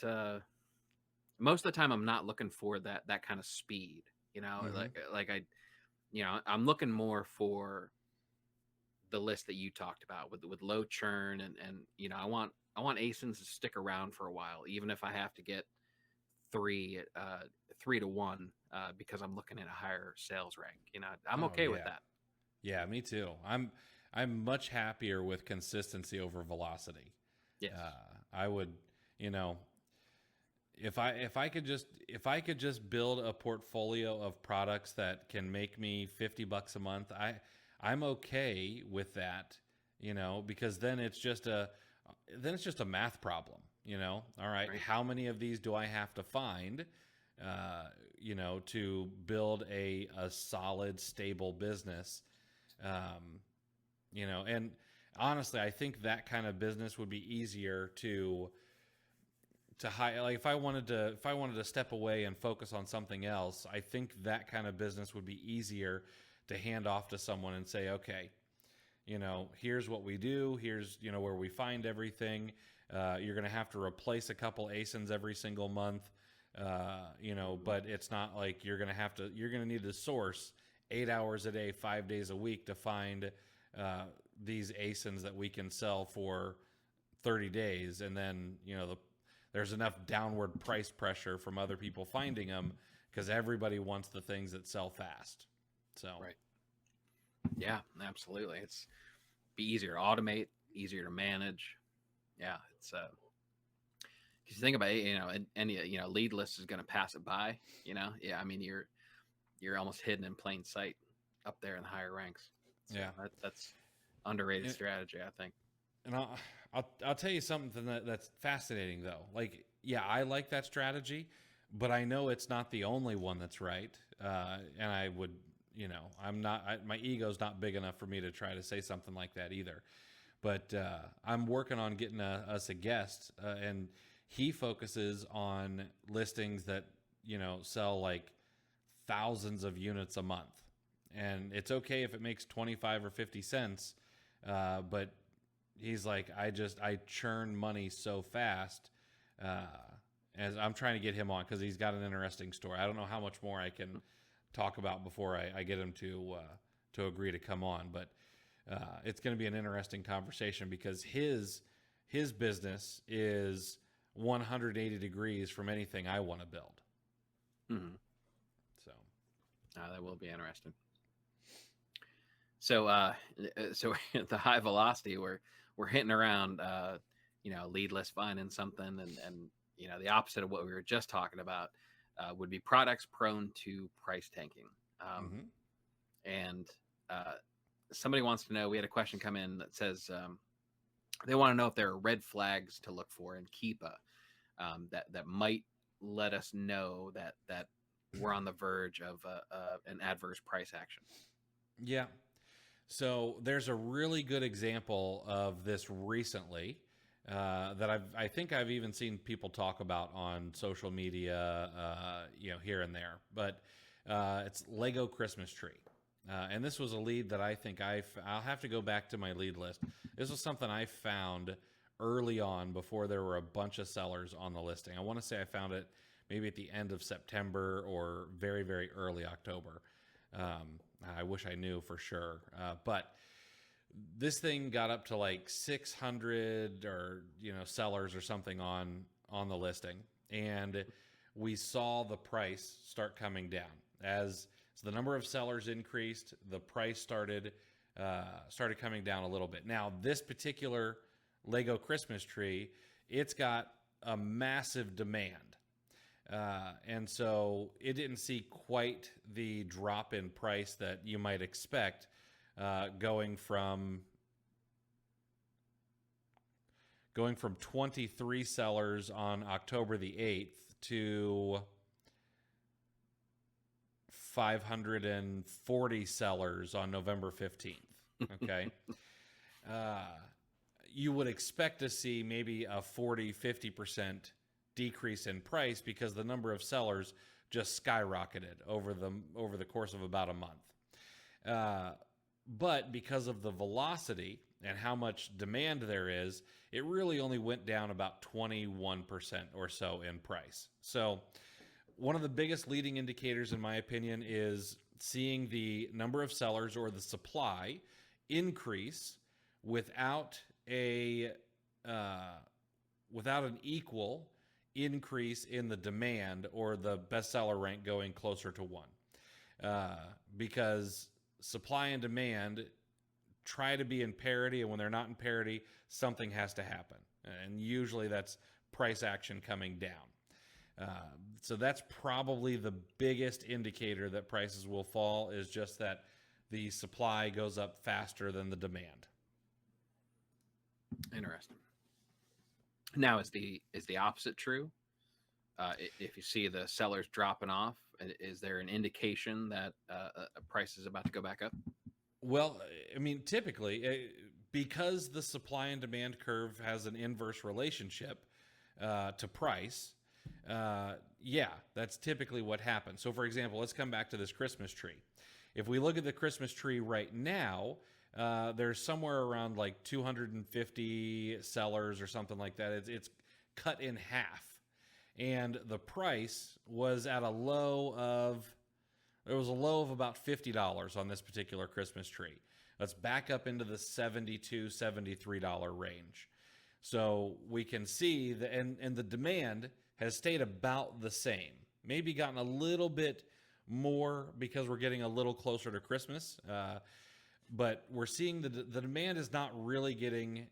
Most of the time, I'm not looking for that kind of speed. I'm looking more for the list that you talked about with low churn, and I want ASINs to stick around for a while, even if I have to get 3 to 1 because I'm looking at a higher sales rank. I'm okay with that. Yeah, me too. I'm much happier with consistency over velocity. Yes. I would, if I could just build a portfolio of products that can make me $50 a month, I'm okay with that, because then it's just a math problem, all right, how many of these do I have to find, to build a solid, stable business, and honestly, I think that kind of business would be easier to hire. Like if I wanted to step away and focus on something else, I think that kind of business would be easier to hand off to someone and say, okay, here's what we do. Here's, where we find everything. You're going to have to replace a couple ASINs every single month. But it's not like you're going to need to source 8 hours a day, 5 days a week to find these ASINs that we can sell for 30 days. And then, there's enough downward price pressure from other people finding them because everybody wants the things that sell fast. So, right. Yeah, absolutely. It's be easier to automate, easier to manage. Yeah. It's, because you think about it, any lead list is going to pass it by, Yeah. I mean, you're almost hidden in plain sight up there in the higher ranks. So yeah. That's underrated strategy, I think. And I'll tell you something that's fascinating though. Like, yeah, I like that strategy, but I know it's not the only one that's right. And I would, my ego's not big enough for me to try to say something like that either. But I'm working on getting us a guest, and he focuses on listings that sell like thousands of units a month, and it's okay if it makes 25 or 50 cents, but he's like, I churn money so fast, as I'm trying to get him on because he's got an interesting story. I don't know how much more I can talk about before I get him to agree to come on, but it's going to be an interesting conversation because his business is 180 degrees from anything I want to build. Mm-hmm. So that will be interesting. So at the high velocity, we're hitting around, lead list finding something, and the opposite of what we were just talking about would be products prone to price tanking. And somebody wants to know, we had a question come in that says they want to know if there are red flags to look for in Keepa that might let us know that we're on the verge of an adverse price action. Yeah. So there's a really good example of this recently that I think I've even seen people talk about on social media, here and there. But it's Lego Christmas tree. And this was a lead that I think I'll have to go back to my lead list. This was something I found early on before there were a bunch of sellers on the listing. I want to say I found it maybe at the end of September or very, very early October. I wish I knew for sure. But this thing got up to like 600 or sellers or something on the listing, and we saw the price start coming down as the number of sellers increased. The price started coming down a little bit. Now this particular Lego Christmas tree, it's got a massive demand. And so it didn't see quite the drop in price that you might expect, going from 23 sellers on October the 8th to 540 sellers on November 15th. Okay. You would expect to see maybe a 40-50% decrease in price because the number of sellers just skyrocketed over the course of about a month. But because of the velocity and how much demand there is, it really only went down about 21% or so in price. So one of the biggest leading indicators, in my opinion, is seeing the number of sellers or the supply increase without an equal increase in the demand or the bestseller rank going closer to 1. Because supply and demand try to be in parity, and when they're not in parity, something has to happen. And usually that's price action coming down. So that's probably the biggest indicator that prices will fall, is just that the supply goes up faster than the demand. Interesting. Now, is the opposite true? If you see the sellers dropping off, is there an indication that a price is about to go back up? Well, I mean, typically, because the supply and demand curve has an inverse relationship to price, yeah, that's typically what happens. So, for example, let's come back to this Christmas tree. If we look at the Christmas tree right now, there's somewhere around like 250 sellers or something like that. It's cut in half. And the price was at a low of about $50 on this particular Christmas tree. Let's back up into the $72, $73 range. So we can see and the demand has stayed about the same. Maybe gotten a little bit more because we're getting a little closer to Christmas. But we're seeing the demand is not really getting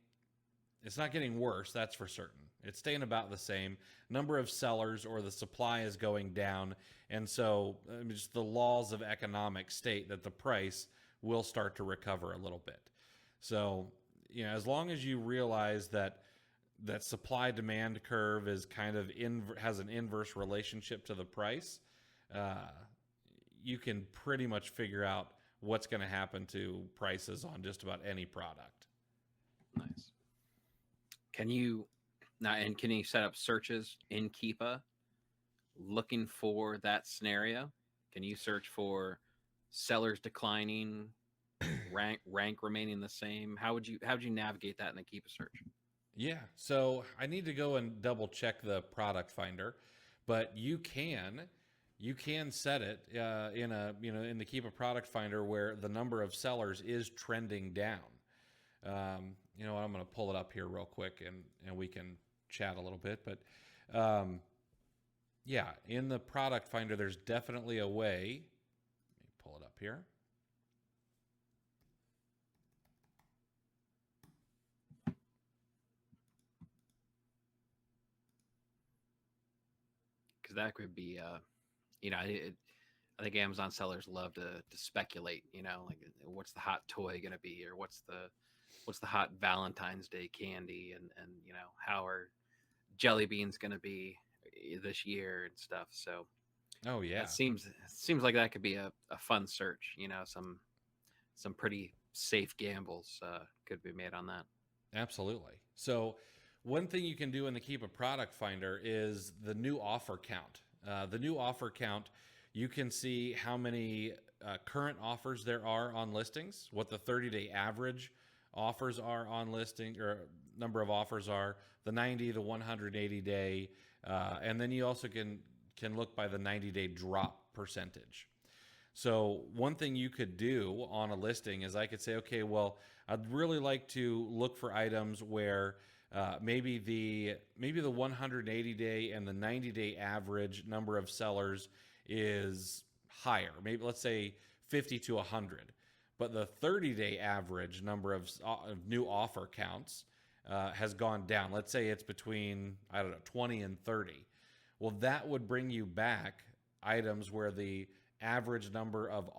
worse, that's for certain. It's staying about the same. Number of sellers or the supply is going down. And so just the laws of economics state that the price will start to recover a little bit. So, as long as you realize that supply demand curve is kind of has an inverse relationship to the price, you can pretty much figure out what's going to happen to prices on just about any product. Nice. Can you set up searches in Keepa looking for that scenario? Can you search for sellers declining, rank remaining the same? How would you navigate that in the Keepa search? Yeah, so I need to go and double check the product finder, but you can set it in the Keepa product finder where the number of sellers is trending down. You know what? I'm going to pull it up here real quick and we can chat a little bit. But yeah, in the product finder, there's definitely a way. Let me pull it up here. Because that could be, I think Amazon sellers love to speculate. Like what's the hot toy going to be, or what's the hot Valentine's Day candy, and how are jelly beans going to be this year and stuff. So, oh yeah, it seems like that could be a fun search. Some some pretty safe gambles could be made on that. Absolutely. So one thing you can do in the Keepa product finder is the new offer count. The new offer count, you can see how many current offers there are on listings, what the 30-day average offers are on listing, or number of offers are, the 90, the 180-day, and then you also can look by the 90-day drop percentage. So one thing you could do on a listing is I could say, okay, well, I'd really like to look for items where maybe the 180-day and the 90-day average number of sellers is higher. Maybe let's say 50 to 100, but the 30-day average number of new offer counts has gone down. Let's say it's between, I don't know, 20 and 30. Well, that would bring you back items where the average number of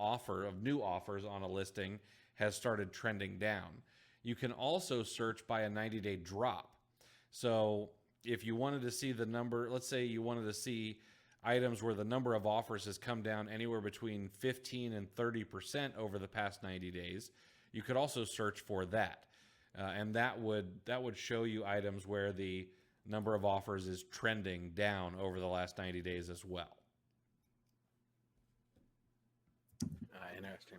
new offers on a listing has started trending down. You can also search by a 90-day drop. So if you wanted to see the number, let's say you wanted to see items where the number of offers has come down anywhere between 15 and 30% over the past 90 days, you could also search for that. And that would show you items where the number of offers is trending down over the last 90 days as well. Interesting.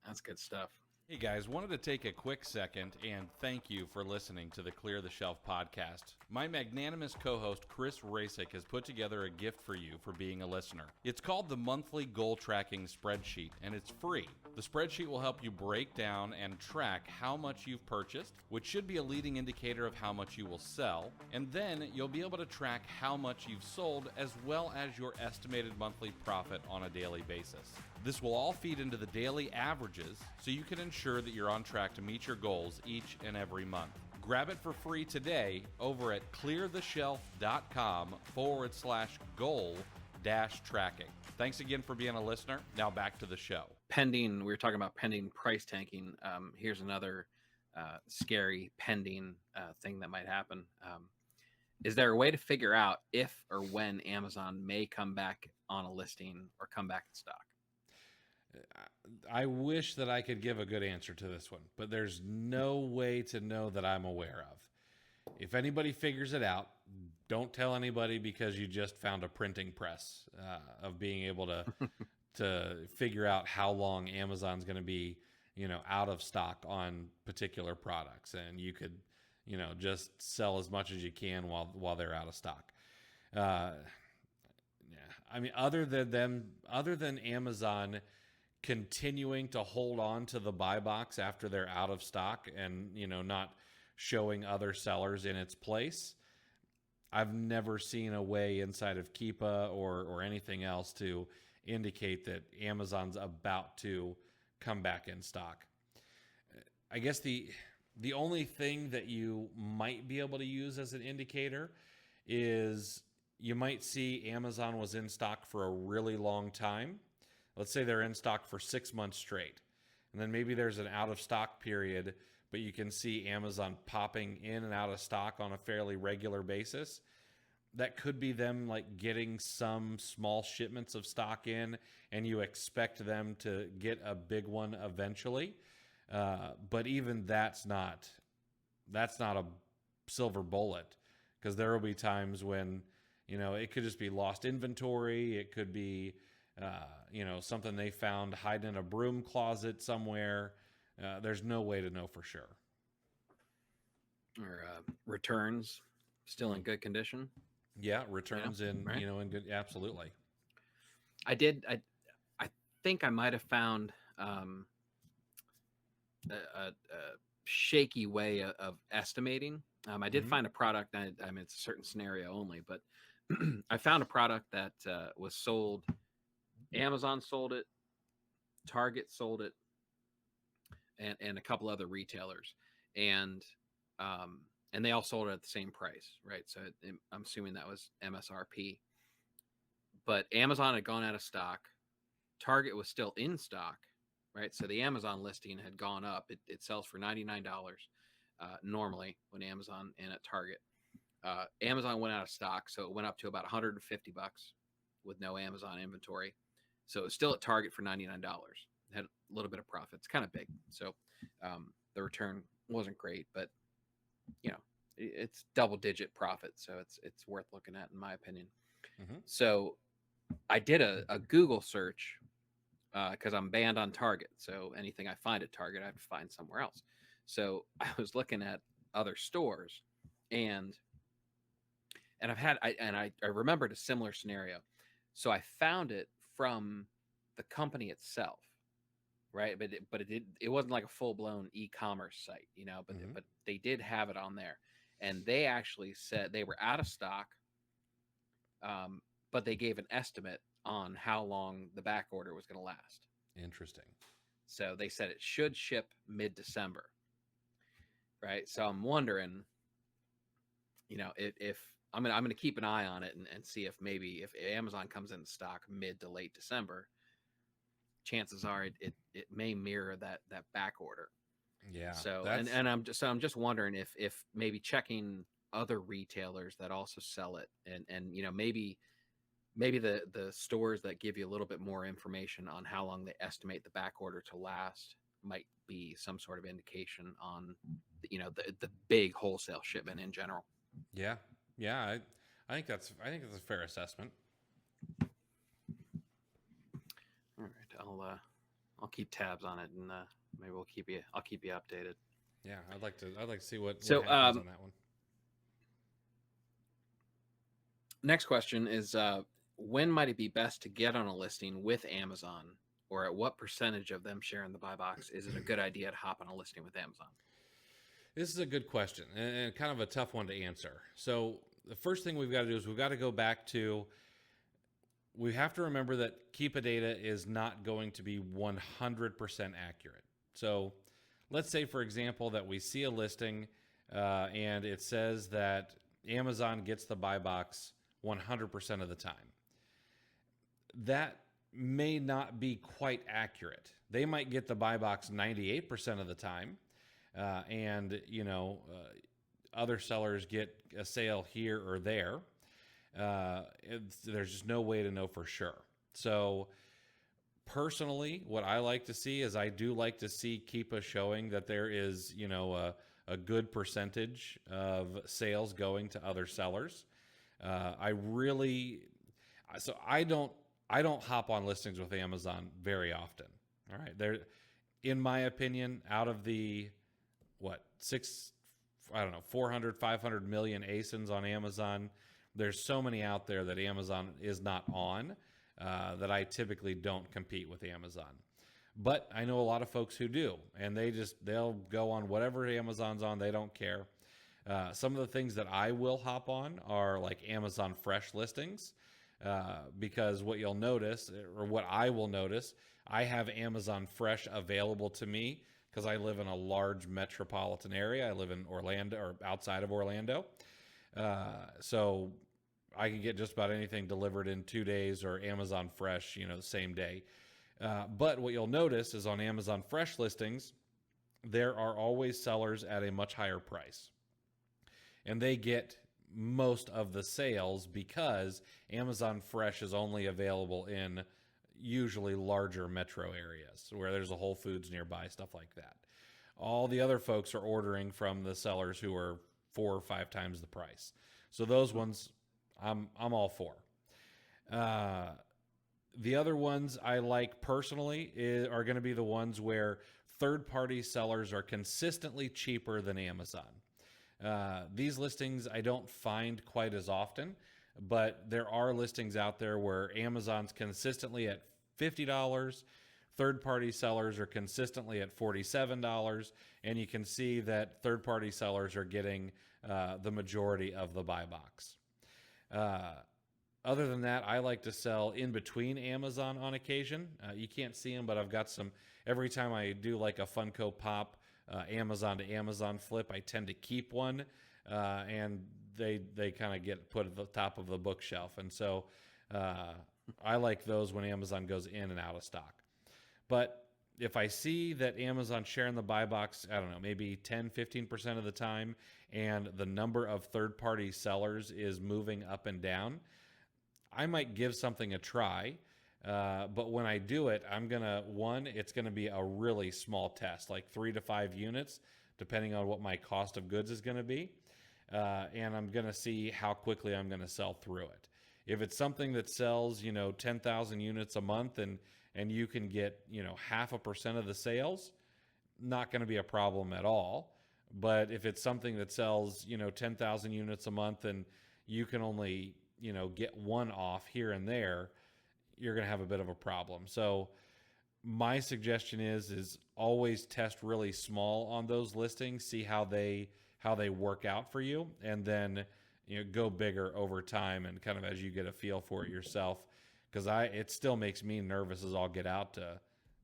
That's good stuff. Hey guys, wanted to take a quick second and thank you for listening to the Clear the Shelf podcast. My magnanimous co-host Chris Rasick has put together a gift for you for being a listener. It's called the Monthly Goal Tracking Spreadsheet, and it's free. The spreadsheet will help you break down and track how much you've purchased, which should be a leading indicator of how much you will sell, and then you'll be able to track how much you've sold as well as your estimated monthly profit on a daily basis. This will all feed into the daily averages so you can ensure that you're on track to meet your goals each and every month. Grab it for free today over at cleartheshelf.com/goal-tracking. Thanks again for being a listener. Now back to the show. We were talking about pending price tanking. Here's another scary pending thing that might happen. Is there a way to figure out if or when Amazon may come back on a listing or come back in stock? I wish that I could give a good answer to this one, but there's no way to know that I'm aware of. If anybody figures it out, don't tell anybody because you just found a printing press of being able to to figure out how long Amazon's going to be, out of stock on particular products, and you could, just sell as much as you can while they're out of stock. Yeah, I mean, other than Amazon continuing to hold on to the buy box after they're out of stock and, not showing other sellers in its place, I've never seen a way inside of Keepa or anything else to indicate that Amazon's about to come back in stock. I guess the only thing that you might be able to use as an indicator is you might see Amazon was in stock for a really long time. Let's say they're in stock for 6 months straight. And then maybe there's an out of stock period, but you can see Amazon popping in and out of stock on a fairly regular basis. That could be them like getting some small shipments of stock in, and you expect them to get a big one eventually. But even that's not a silver bullet, because there will be times when, it could just be lost inventory. It could be, something they found hiding in a broom closet somewhere. There's no way to know for sure. Or returns still in good condition. Yeah, returns in in good. Absolutely. I think I might have found a shaky way of estimating. I did find a product. I mean, it's a certain scenario only, but I found a product that was sold. Amazon sold it, Target sold it, and a couple other retailers, and they all sold it at the same price, right? So I'm assuming that was MSRP. But Amazon had gone out of stock. Target was still in stock, right? So the Amazon listing had gone up. It sells for $99 normally when Amazon and at Target. Amazon went out of stock, so it went up to about $150 with no Amazon inventory. So it's still at Target for $99. had a little bit of profit. It's kind of big, so the return wasn't great, but it's double-digit profit, so it's worth looking at in my opinion. Mm-hmm. So I did a Google search because I'm banned on Target, so anything I find at Target, I have to find somewhere else. So I was looking at other stores, and I remembered a similar scenario. So I found it from the company itself, right? But it wasn't like a full blown e-commerce site, but they did have it on there, and they actually said they were out of stock, but they gave an estimate on how long the back order was going to last. Interesting. So they said it should ship mid-December, right? So I'm wondering, if I'm gonna keep an eye on it and see if maybe if Amazon comes in stock mid to late December, chances are it may mirror that back order. Yeah. So and I'm just wondering if maybe checking other retailers that also sell it, and maybe the stores that give you a little bit more information on how long they estimate the back order to last might be some sort of indication on the big wholesale shipment in general. Yeah. I think that's a fair assessment. All right, I'll keep tabs on it, and maybe I'll keep you updated. Yeah, I'd like to see what So, happens on that one. Next question is, when might it be best to get on a listing with Amazon, or at what percentage of them sharing the buy box is it a good idea to hop on a listing with Amazon? This is a good question and kind of a tough one to answer. So the first thing we've got to do is we've got to go back to, we have to remember that Keepa Data is not going to be 100% accurate. So let's say, for example, that we see a listing and it says that Amazon gets the buy box 100% of the time. That may not be quite accurate. They might get the buy box 98% of the time, and other sellers get a sale here or there. There's just no way to know for sure. So personally, what I like to see is I do like to see Keepa showing that there is a good percentage of sales going to other sellers. I don't hop on listings with Amazon very often. All right. There, in my opinion, out of the 400, 500 million ASINs on Amazon, there's so many out there that Amazon is not on that I typically don't compete with Amazon. But I know a lot of folks who do, and they'll go on whatever Amazon's on. They don't care. Some of the things that I will hop on are like Amazon Fresh listings, because what you'll notice, or what I will notice, I have Amazon Fresh available to me because I live in a large metropolitan area. I live in Orlando, or outside of Orlando. So I can get just about anything delivered in 2 days, or Amazon Fresh, the same day. But what you'll notice is on Amazon Fresh listings, there are always sellers at a much higher price. And they get most of the sales because Amazon Fresh is only available in usually larger metro areas where there's a Whole Foods nearby, stuff like that. All the other folks are ordering from the sellers who are 4 or 5 times the price. So those ones I'm all for. The other ones I like personally are going to be the ones where third-party sellers are consistently cheaper than Amazon. These listings I don't find quite as often, but there are listings out there where Amazon's consistently at $50, third-party sellers are consistently at $47, and you can see that third-party sellers are getting the majority of the buy box. Other than that, I like to sell in between Amazon on occasion. You can't see them, but I've got some. Every time I do like a Funko Pop Amazon to Amazon flip, I tend to keep one, and they kind of get put at the top of the bookshelf. And so I like those when Amazon goes in and out of stock. But if I see that Amazon's sharing the buy box, I don't know, maybe 10, 15% of the time, and the number of third-party sellers is moving up and down, I might give something a try. But when I do it, it's going to be a really small test, like 3 to 5 units, depending on what my cost of goods is going to be. And I'm going to see how quickly I'm going to sell through it. If it's something that sells, 10,000 units a month and you can get, 0.5% of the sales, not going to be a problem at all. But if it's something that sells, 10,000 units a month and you can only, get one off here and there, you're going to have a bit of a problem. So my suggestion is always test really small on those listings, see how they work out for you, and then go bigger over time and kind of as you get a feel for it yourself. Because it still makes me nervous as all get out to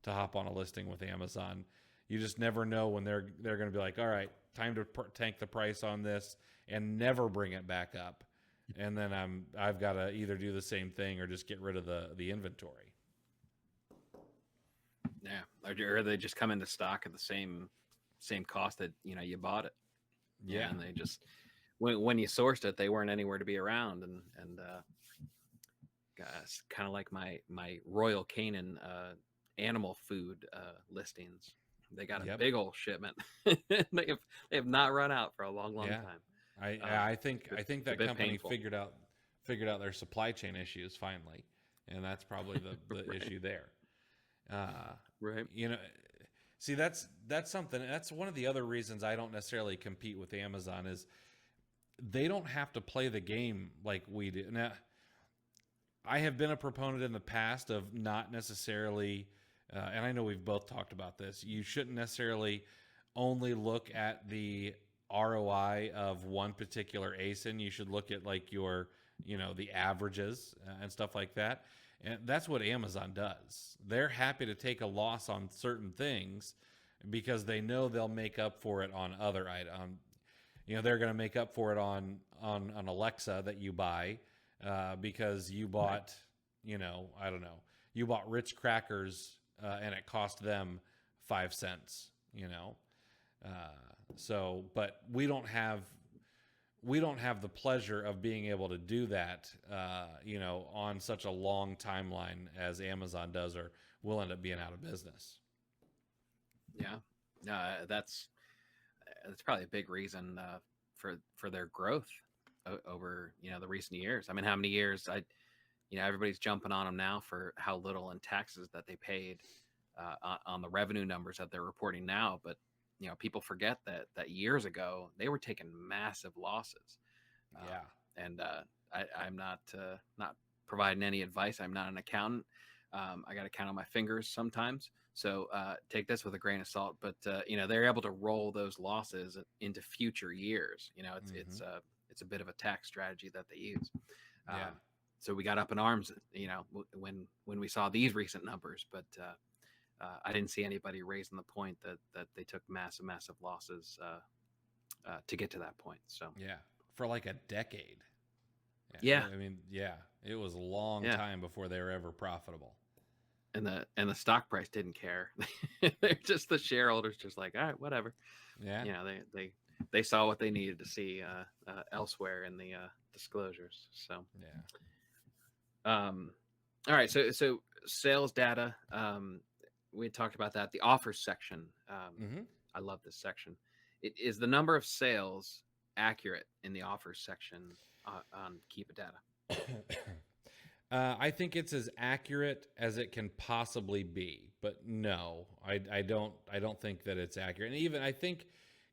hop on a listing with Amazon. You just never know when they're going to be like, all right, time to tank the price on this and never bring it back up. And then I've got to either do the same thing or just get rid of the inventory. Yeah, or they just come into stock at the same cost that you bought it. Yeah, and they just when you sourced it, they weren't anywhere to be around, and guys, kind of like my Royal Canin animal food listings. They got a big old shipment. they have not run out for a long time. I think that company painful. figured out their supply chain issues finally, and that's probably the Right. issue there. Right. See, that's something. That's one of the other reasons I don't necessarily compete with Amazon is they don't have to play the game like we do. Now, I have been a proponent in the past of not necessarily, and I know we've both talked about this. You shouldn't necessarily only look at the ROI of one particular ASIN. You should look at like your, the averages and stuff like that. And that's what Amazon does. They're happy to take a loss on certain things because they know they'll make up for it on other items. They're going to make up for it on an Alexa that you buy because you bought, I don't know, you bought Ritz crackers and it cost them 5 cents. But we don't have the pleasure of being able to do that, on such a long timeline as Amazon does, or we'll end up being out of business. Yeah, that's probably a big reason for their growth over the recent years. I mean, how many years everybody's jumping on them now for how little in taxes that they paid on the revenue numbers that they're reporting now, but people forget that years ago they were taking massive losses. And I'm not providing any advice. I'm not an accountant. I got to count on my fingers sometimes. So take this with a grain of salt. But they're able to roll those losses into future years. It's a bit of a tax strategy that they use. So we got up in arms, when we saw these recent numbers, but I didn't see anybody raising the point that they took massive losses to get to that point. So for like a decade. Yeah. I mean, it was a long time before they were ever profitable. And the stock price didn't care. They're just the shareholders, just like, all right, whatever. Yeah. They saw what they needed to see elsewhere in the disclosures. So all right. So sales data. We talked about that. The offers section. I love this section. Is the number of sales accurate in the offers section on Keepa Data? I think it's as accurate as it can possibly be, but no, I don't think that it's accurate. And even I think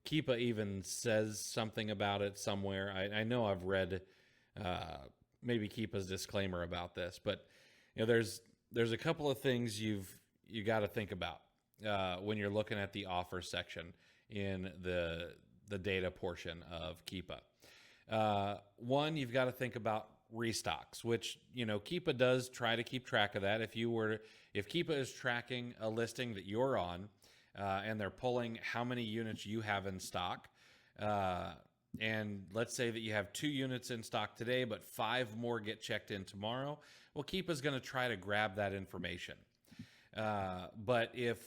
Keepa even says something about it somewhere. I know I've read maybe Keepa's disclaimer about this, but there's a couple of things you got to think about when you're looking at the offer section in the data portion of Keepa. One, you've got to think about restocks, which Keepa does try to keep track of that. If Keepa is tracking a listing that you're on, and they're pulling how many units you have in stock, and let's say that you have 2 units in stock today, but 5 more get checked in tomorrow, well, Keepa's going to try to grab that information. But if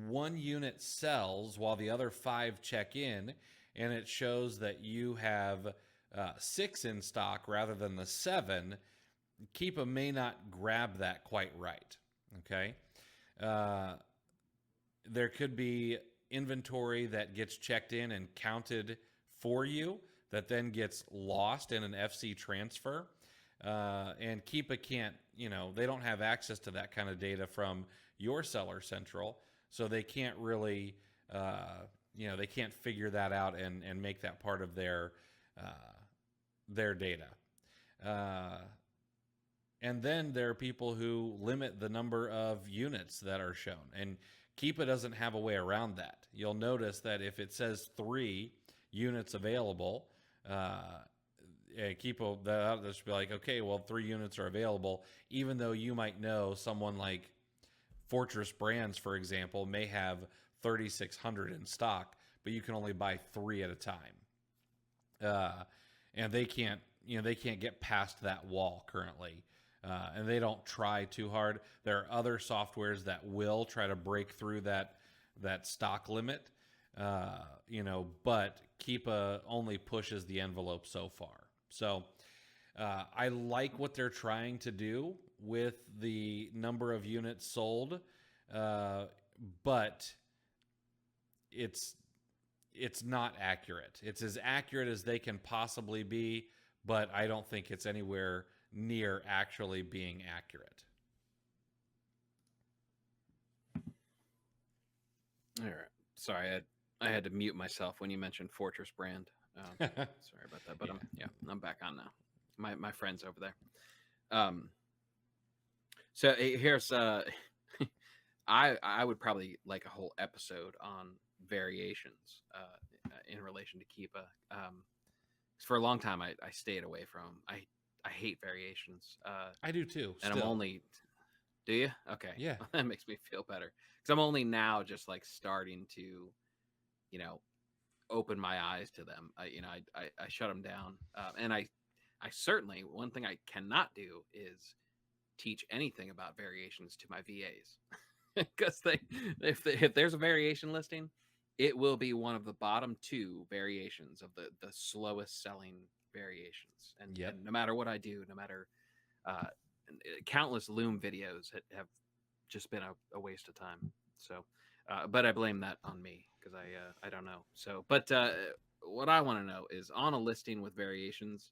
1 unit sells while the other 5 check in, and it shows that you have 6 in stock rather than the 7, Keepa may not grab that quite right. Okay. Uh, there could be inventory that gets checked in and counted for you that then gets lost in an FC transfer. And Keepa can't, they don't have access to that kind of data from your seller central. So they can't really, they can't figure that out and make that part of their data. And then there are people who limit the number of units that are shown. And Keepa doesn't have a way around that. You'll notice that if it says 3 units available, Keepa, that'll just be like, okay, well, 3 units are available, even though you might know someone like Fortress Brands, for example, may have 3,600 in stock, but you can only buy 3 at a time. And they can't get past that wall currently. And they don't try too hard. There are other softwares that will try to break through that stock limit, but Keepa only pushes the envelope so far. So I like what they're trying to do with the number of units sold, but it's not accurate. It's as accurate as they can possibly be, but I don't think it's anywhere near actually being accurate. All right. Sorry, I had to mute myself when you mentioned Fortress Brand. Sorry about that, but I'm back on now. My friend's over there. So here's I would probably like a whole episode on variations in relation to Keepa. For a long time, I stayed away from. I hate variations. I do too. And still. I'm only. Do you? Okay. Yeah. That makes me feel better because I'm only now just like starting to, open my eyes to them. I shut them down, and I certainly, one thing I cannot do is teach anything about variations to my VAs because if there's a variation listing, it will be one of the bottom 2 variations of the slowest selling variations. And no matter what I do, no matter countless Loom videos have just been a waste of time. So, but I blame that on me because I don't know. So, but what I want to know is on a listing with variations,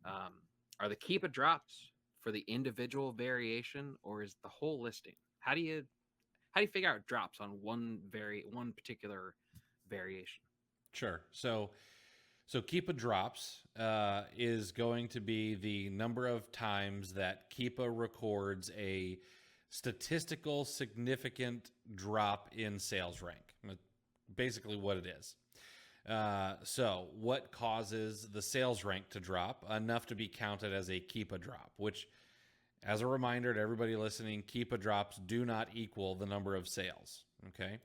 are the Keepa drops for the individual variation, or is the whole listing? How do you figure out drops on one particular variation? Sure. So Keepa drops is going to be the number of times that Keepa records a statistical significant drop in sales rank. Basically what it is. So what causes the sales rank to drop enough to be counted as a Keepa drop, which, as a reminder to everybody listening, Keepa drops do not equal the number of sales. Okay.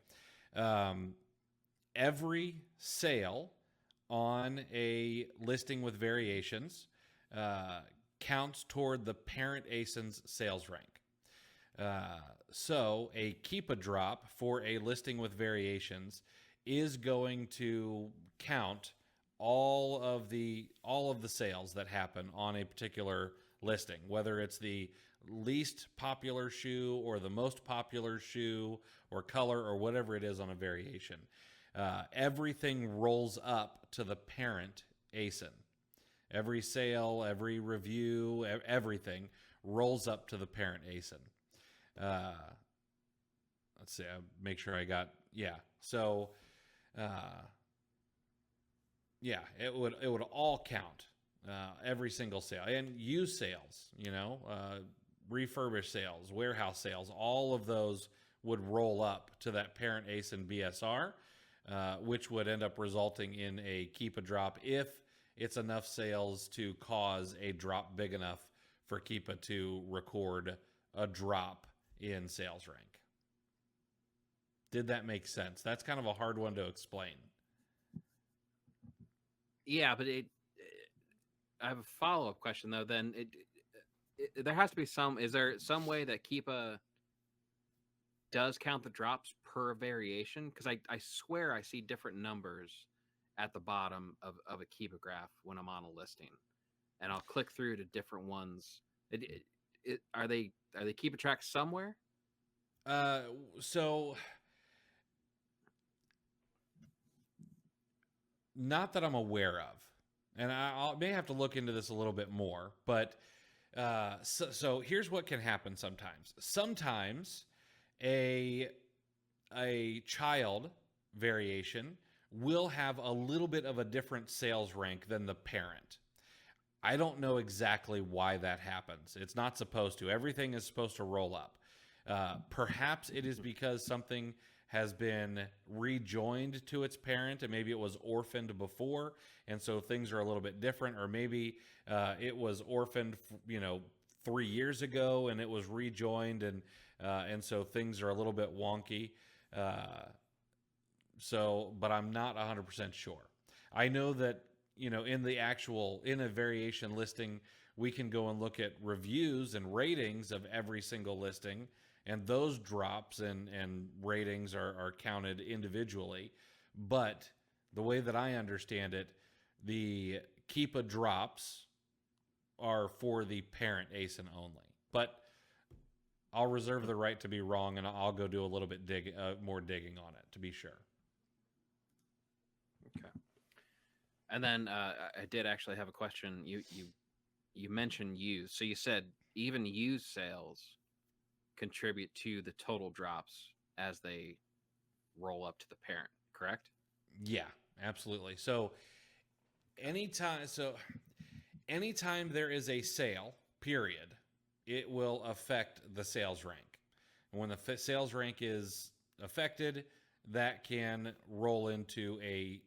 Every sale on a listing with variations counts toward the parent ASIN's sales rank. So a Keepa drop for a listing with variations is going to count all of the sales that happen on a particular listing, whether it's the least popular shoe or the most popular shoe or color or whatever it is on a variation. Everything rolls up to the parent ASIN. Every sale, every review, everything rolls up to the parent ASIN. Let's see. I'll make sure I got. Yeah. So, it would all count. Every single sale and used sales. Refurbished sales, warehouse sales. All of those would roll up to that parent ASIN BSR. Which would end up resulting in a Keepa drop if it's enough sales to cause a drop big enough for Keepa to record a drop in sales rank. Did that make sense? That's kind of a hard one to explain. Yeah, but I have a follow-up question though. Then there has to be some. Is there some way that Keepa does count the drops per variation? Because I swear I see different numbers at the bottom of a Keepa graph when I'm on a listing, and I'll click through to different ones Are they keeping track somewhere? So not that I'm aware of, and I may have to look into this a little bit more. But so here's what can happen sometimes. Sometimes a child variation will have a little bit of a different sales rank than the parent. I don't know exactly why that happens. It's not supposed to. Everything is supposed to roll up. Perhaps it is because something has been rejoined to its parent, and maybe it was orphaned before, and so things are a little bit different. Or maybe it was orphaned, 3 years ago, and it was rejoined, and so things are a little bit wonky. But I'm not 100% sure. I know that in a variation listing, we can go and look at reviews and ratings of every single listing, and those drops and ratings are counted individually. But the way that I understand it, the Keepa drops are for the parent ASIN only. But I'll reserve the right to be wrong, and I'll go do a little bit more digging on it to be sure. Okay. And then I did actually have a question. You mentioned used, so you said even used sales contribute to the total drops as they roll up to the parent, correct? Yeah, absolutely. So anytime there is a sale, period, it will affect the sales rank. And when the sales rank is affected, that can roll into a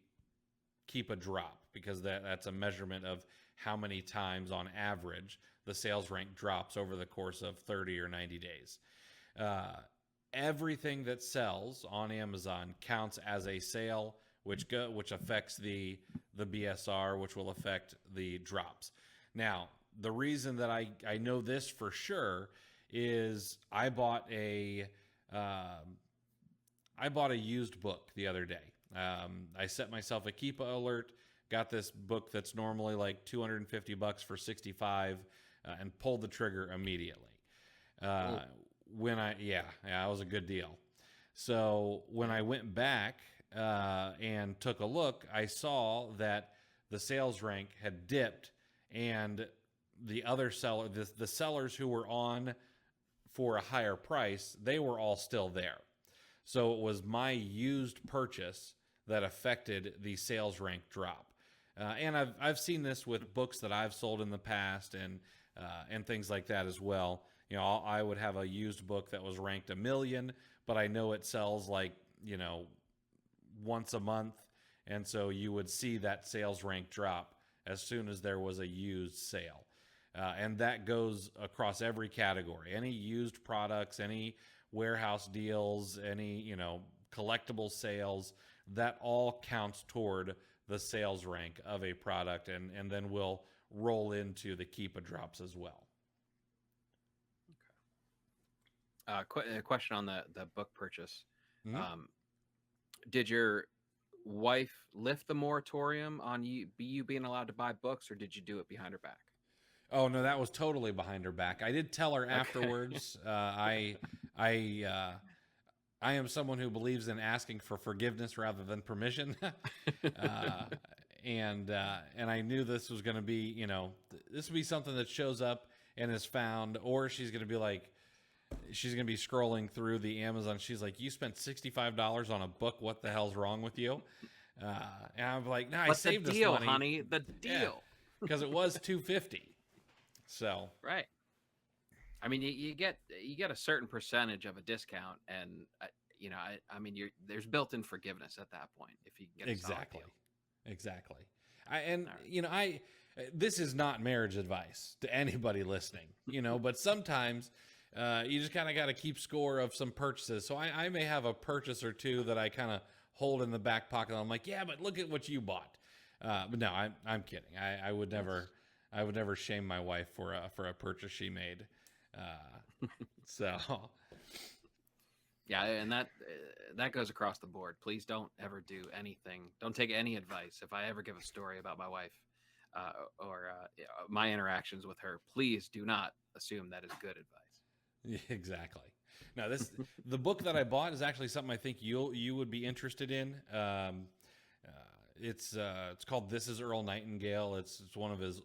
Keepa drop, because that's a measurement of how many times on average the sales rank drops over the course of 30 or 90 days. Everything that sells on Amazon counts as a sale, which affects the BSR, which will affect the drops. Now, the reason that I know this for sure is I bought a used book the other day. I set myself a Keepa alert, got this book that's normally like $250 for 65, and pulled the trigger immediately. It was a good deal. So when I went back and took a look, I saw that the sales rank had dipped, and the other the sellers who were on for a higher price, they were all still there. So it was my used purchase that affected the sales rank drop. And I've seen this with books that I've sold in the past, and things like that as well. I would have a used book that was ranked 1 million, but I know it sells like once a month, and so you would see that sales rank drop as soon as there was a used sale. And that goes across every category. Any used products, any warehouse deals, any collectible sales, that all counts toward the sales rank of a product, and then will roll into the Keepa drops as well. Okay. A question on the book purchase. Mm-hmm. Did your wife lift the moratorium on you being allowed to buy books, or did you do it behind her back? Oh no, that was totally behind her back. I did tell her afterwards. I am someone who believes in asking for forgiveness rather than permission. And I knew this was going to be, this would be something that shows up and is found, or she's going to be scrolling through the Amazon. She's like, "You spent $65 on a book. What the hell's wrong with you?" And I'm like, "No, I saved this money, honey. The deal, because it was $250." So right. I mean, you get a certain percentage of a discount, and there's built-in forgiveness at that point if you can get a solid deal. Exactly. This is not marriage advice to anybody listening, but sometimes you just kind of got to keep score of some purchases. So I may have a purchase or two that I kind of hold in the back pocket. I'm like, yeah, but look at what you bought. But no, I'm kidding. I would never shame my wife for a purchase she made. So yeah, and that goes across the board. Please don't ever do anything. Don't take any advice. If I ever give a story about my wife, my interactions with her, please do not assume that is good advice. Yeah, exactly. Now, the book that I bought is actually something I think you would be interested in. It's called This Is Earl Nightingale. It's one of his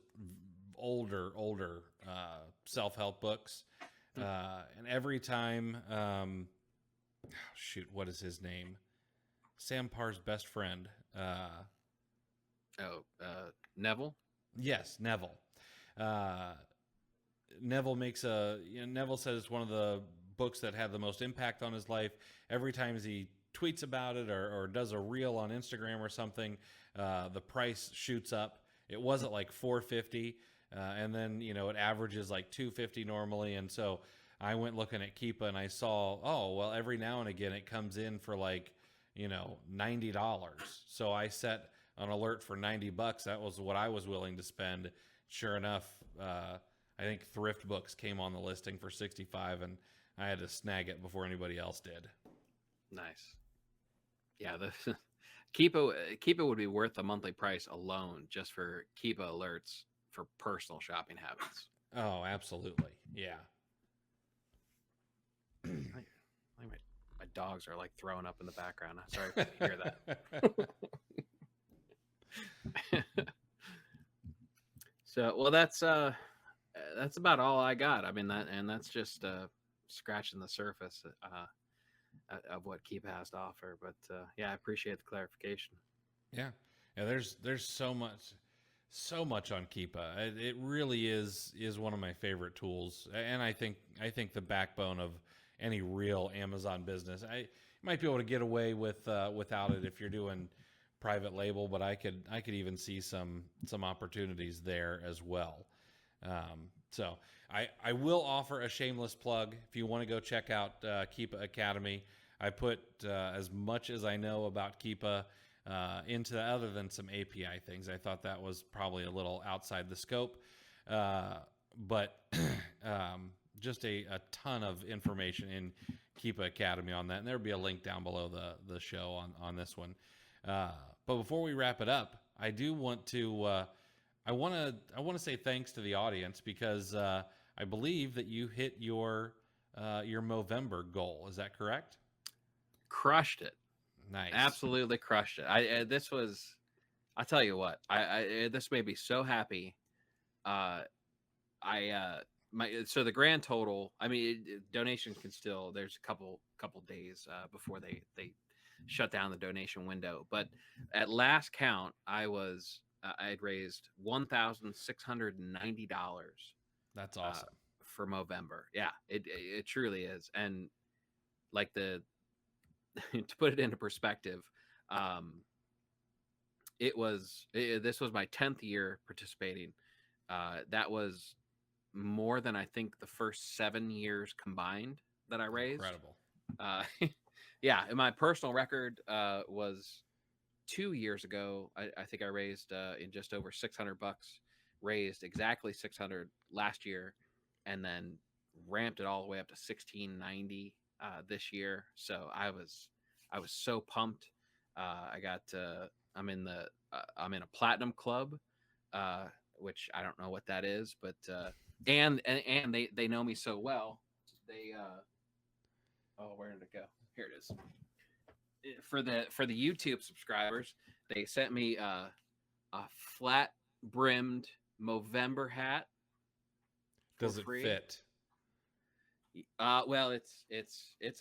older self-help books. And every time, what is his name? Sam Parr's best friend. Neville. Yes, Neville. Neville Neville says it's one of the books that had the most impact on his life. Every time he tweets about it or does a reel on Instagram or something, the price shoots up. It was at like $450, and then it averages like $250 normally. And so I went looking at Keepa and I saw, oh well, every now and again it comes in for like $90. So I set an alert for $90. That was what I was willing to spend. Sure enough, I think Thrift Books came on the listing for $65, and I had to snag it before anybody else did. Nice. Yeah, the Keepa would be worth the monthly price alone just for Keepa alerts for personal shopping habits. Oh, absolutely. Yeah. My dogs are like throwing up in the background. I'm sorry if you hear that. So, well, that's about all I got. I mean, that's just scratching the surface of what Keepa has to offer. But yeah, I appreciate the clarification. Yeah. There's so much on Keepa. It really is one of my favorite tools, and I think the backbone of any real Amazon business. I might be able to get away without it if you're doing private label, but I could even see some opportunities there as well. So I will offer a shameless plug. If you want to go check out Keepa Academy, I put as much as I know about Keepa into other than some API things. I thought that was probably a little outside the scope, but just a ton of information in Keepa Academy on that, and there'll be a link down below the show on this one. But before we wrap it up, I do want to I want to say thanks to the audience because I believe that you hit your Movember goal. Is that correct? Crushed it. Nice. Absolutely crushed it. I'll tell you what, this made me so happy. So the grand total, I mean, donations can still, there's a couple days before they shut down the donation window. But at last count, I had raised $1,690. That's awesome. For Movember. Yeah, it truly is. And like to put it into perspective, this was my 10th year participating. That was more than I think the first 7 years combined that I raised. Incredible. Yeah, and my personal record was 2 years ago. I think I raised in just over $600, raised exactly 600 last year, and then ramped it all the way up to 1690 this year. So I was so pumped. I'm in a platinum club, which I don't know what that is, but and they know me so well. Where did it go? Here it is. For the YouTube subscribers, they sent me a flat brimmed Movember hat. Does it fit? Well, it's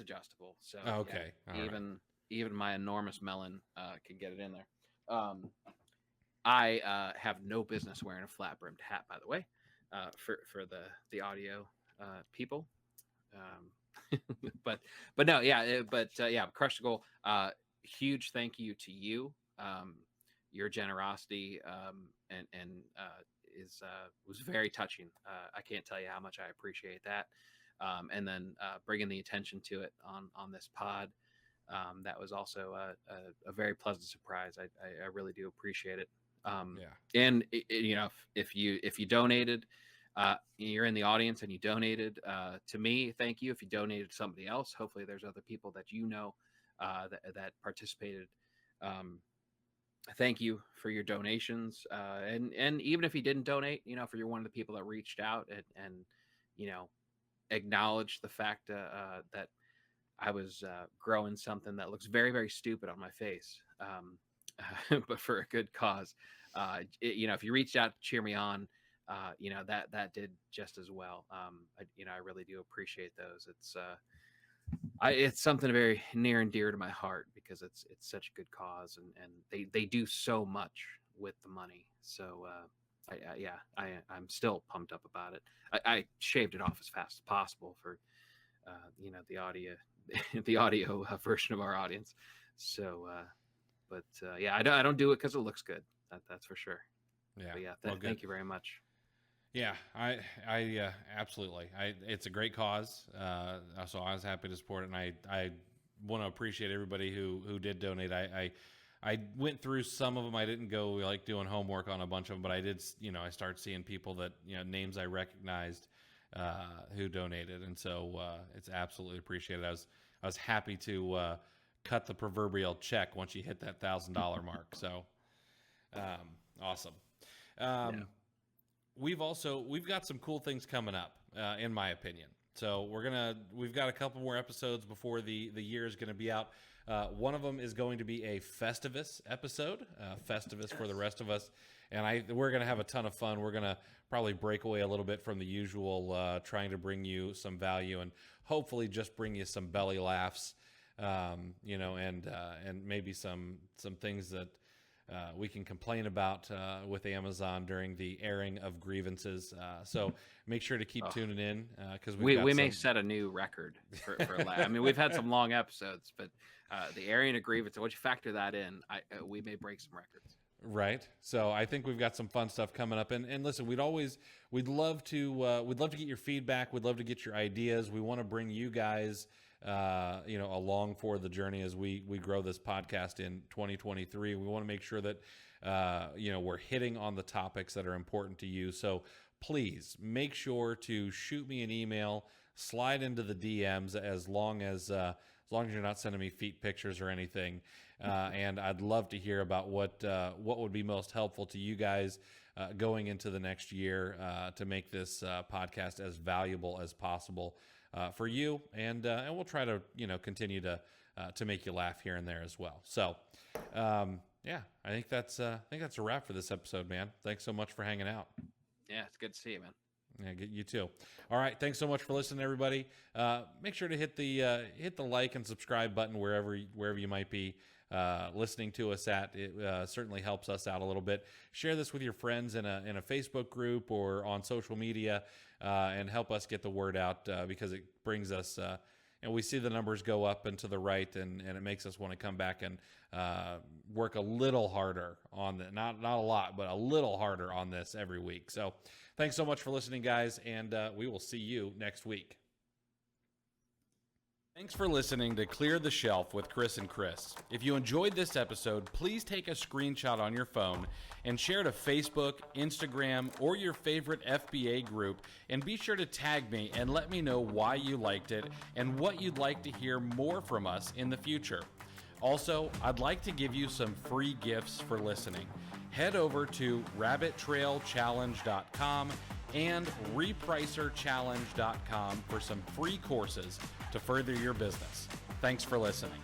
adjustable. So okay, yeah, even my enormous melon can get it in there. I have no business wearing a flat brimmed hat, by the way, for the audio people. but no, yeah, yeah, crushed the goal. Huge thank you to you. Your generosity and was very touching. I can't tell you how much I appreciate that. And then bringing the attention to it on this pod. That was also a very pleasant surprise. I really do appreciate it. And if you donated, you're in the audience and you donated to me, thank you. If you donated to somebody else, hopefully there's other people that that participated. thank you for your donations. And even if you didn't donate, for you're one of the people that reached out and you know, acknowledged the fact that I was growing something that looks very, very stupid on my face, but for a good cause. If you reached out to cheer me on, that did just as well. I really do appreciate those. It's something very near and dear to my heart because it's such a good cause, and they do so much with the money. So I'm still pumped up about it. I shaved it off as fast as possible for the audio the audio version of our audience. So I don't do it because it looks good. That's for sure. Yeah. But yeah, Well, thank you very much. Yeah, I absolutely. It's a great cause. So I was happy to support it, and I want to appreciate everybody who did donate. I went through some of them. I didn't go like doing homework on a bunch of them, but I did. I started seeing people that names I recognized who donated, and so it's absolutely appreciated. I was happy to cut the proverbial check once you hit that $1,000 mark. So awesome. Yeah. We've got some cool things coming up, in my opinion. So we've got a couple more episodes before the year is gonna be out. One of them is going to be a Festivus episode, Festivus for the rest of us, and we're gonna have a ton of fun. We're gonna probably break away a little bit from the usual, trying to bring you some value and hopefully just bring you some belly laughs, and maybe some things that we can complain about with Amazon during the airing of grievances. So make sure to keep tuning in because we may set a new record for I mean, we've had some long episodes, but the airing of grievances, once you factor that in, we may break some records. Right. So I think we've got some fun stuff coming up. And listen, we'd love to get your feedback. We'd love to get your ideas. We want to bring you guys along for the journey as we grow this podcast in 2023. We want to make sure that, we're hitting on the topics that are important to you. So please make sure to shoot me an email, slide into the DMs as long as you're not sending me feet pictures or anything. And I'd love to hear about what would be most helpful to you guys going into the next year to make this podcast as valuable as possible for you, and we'll try to continue to make you laugh here and there as well. So I think that's a wrap for this episode, man. Thanks so much for hanging out. Yeah, it's good to see you, man. Yeah, you too. All right, thanks so much for listening, everybody. Make sure to hit the like and subscribe button wherever you might be listening to us at. It certainly helps us out a little bit. Share this with your friends in a Facebook group or on social media, and help us get the word out because it brings us. And we see the numbers go up and to the right, and it makes us want to come back and work a little harder on the not a lot, but a little harder on this every week. So thanks so much for listening, guys, and we will see you next week. Thanks for listening to Clear the Shelf with Chris and Chris. If you enjoyed this episode, please take a screenshot on your phone and share to Facebook, Instagram, or your favorite FBA group, and be sure to tag me and let me know why you liked it and what you'd like to hear more from us in the future. Also, I'd like to give you some free gifts for listening. Head over to rabbittrailchallenge.com and repricerchallenge.com for some free courses to further your business. Thanks for listening.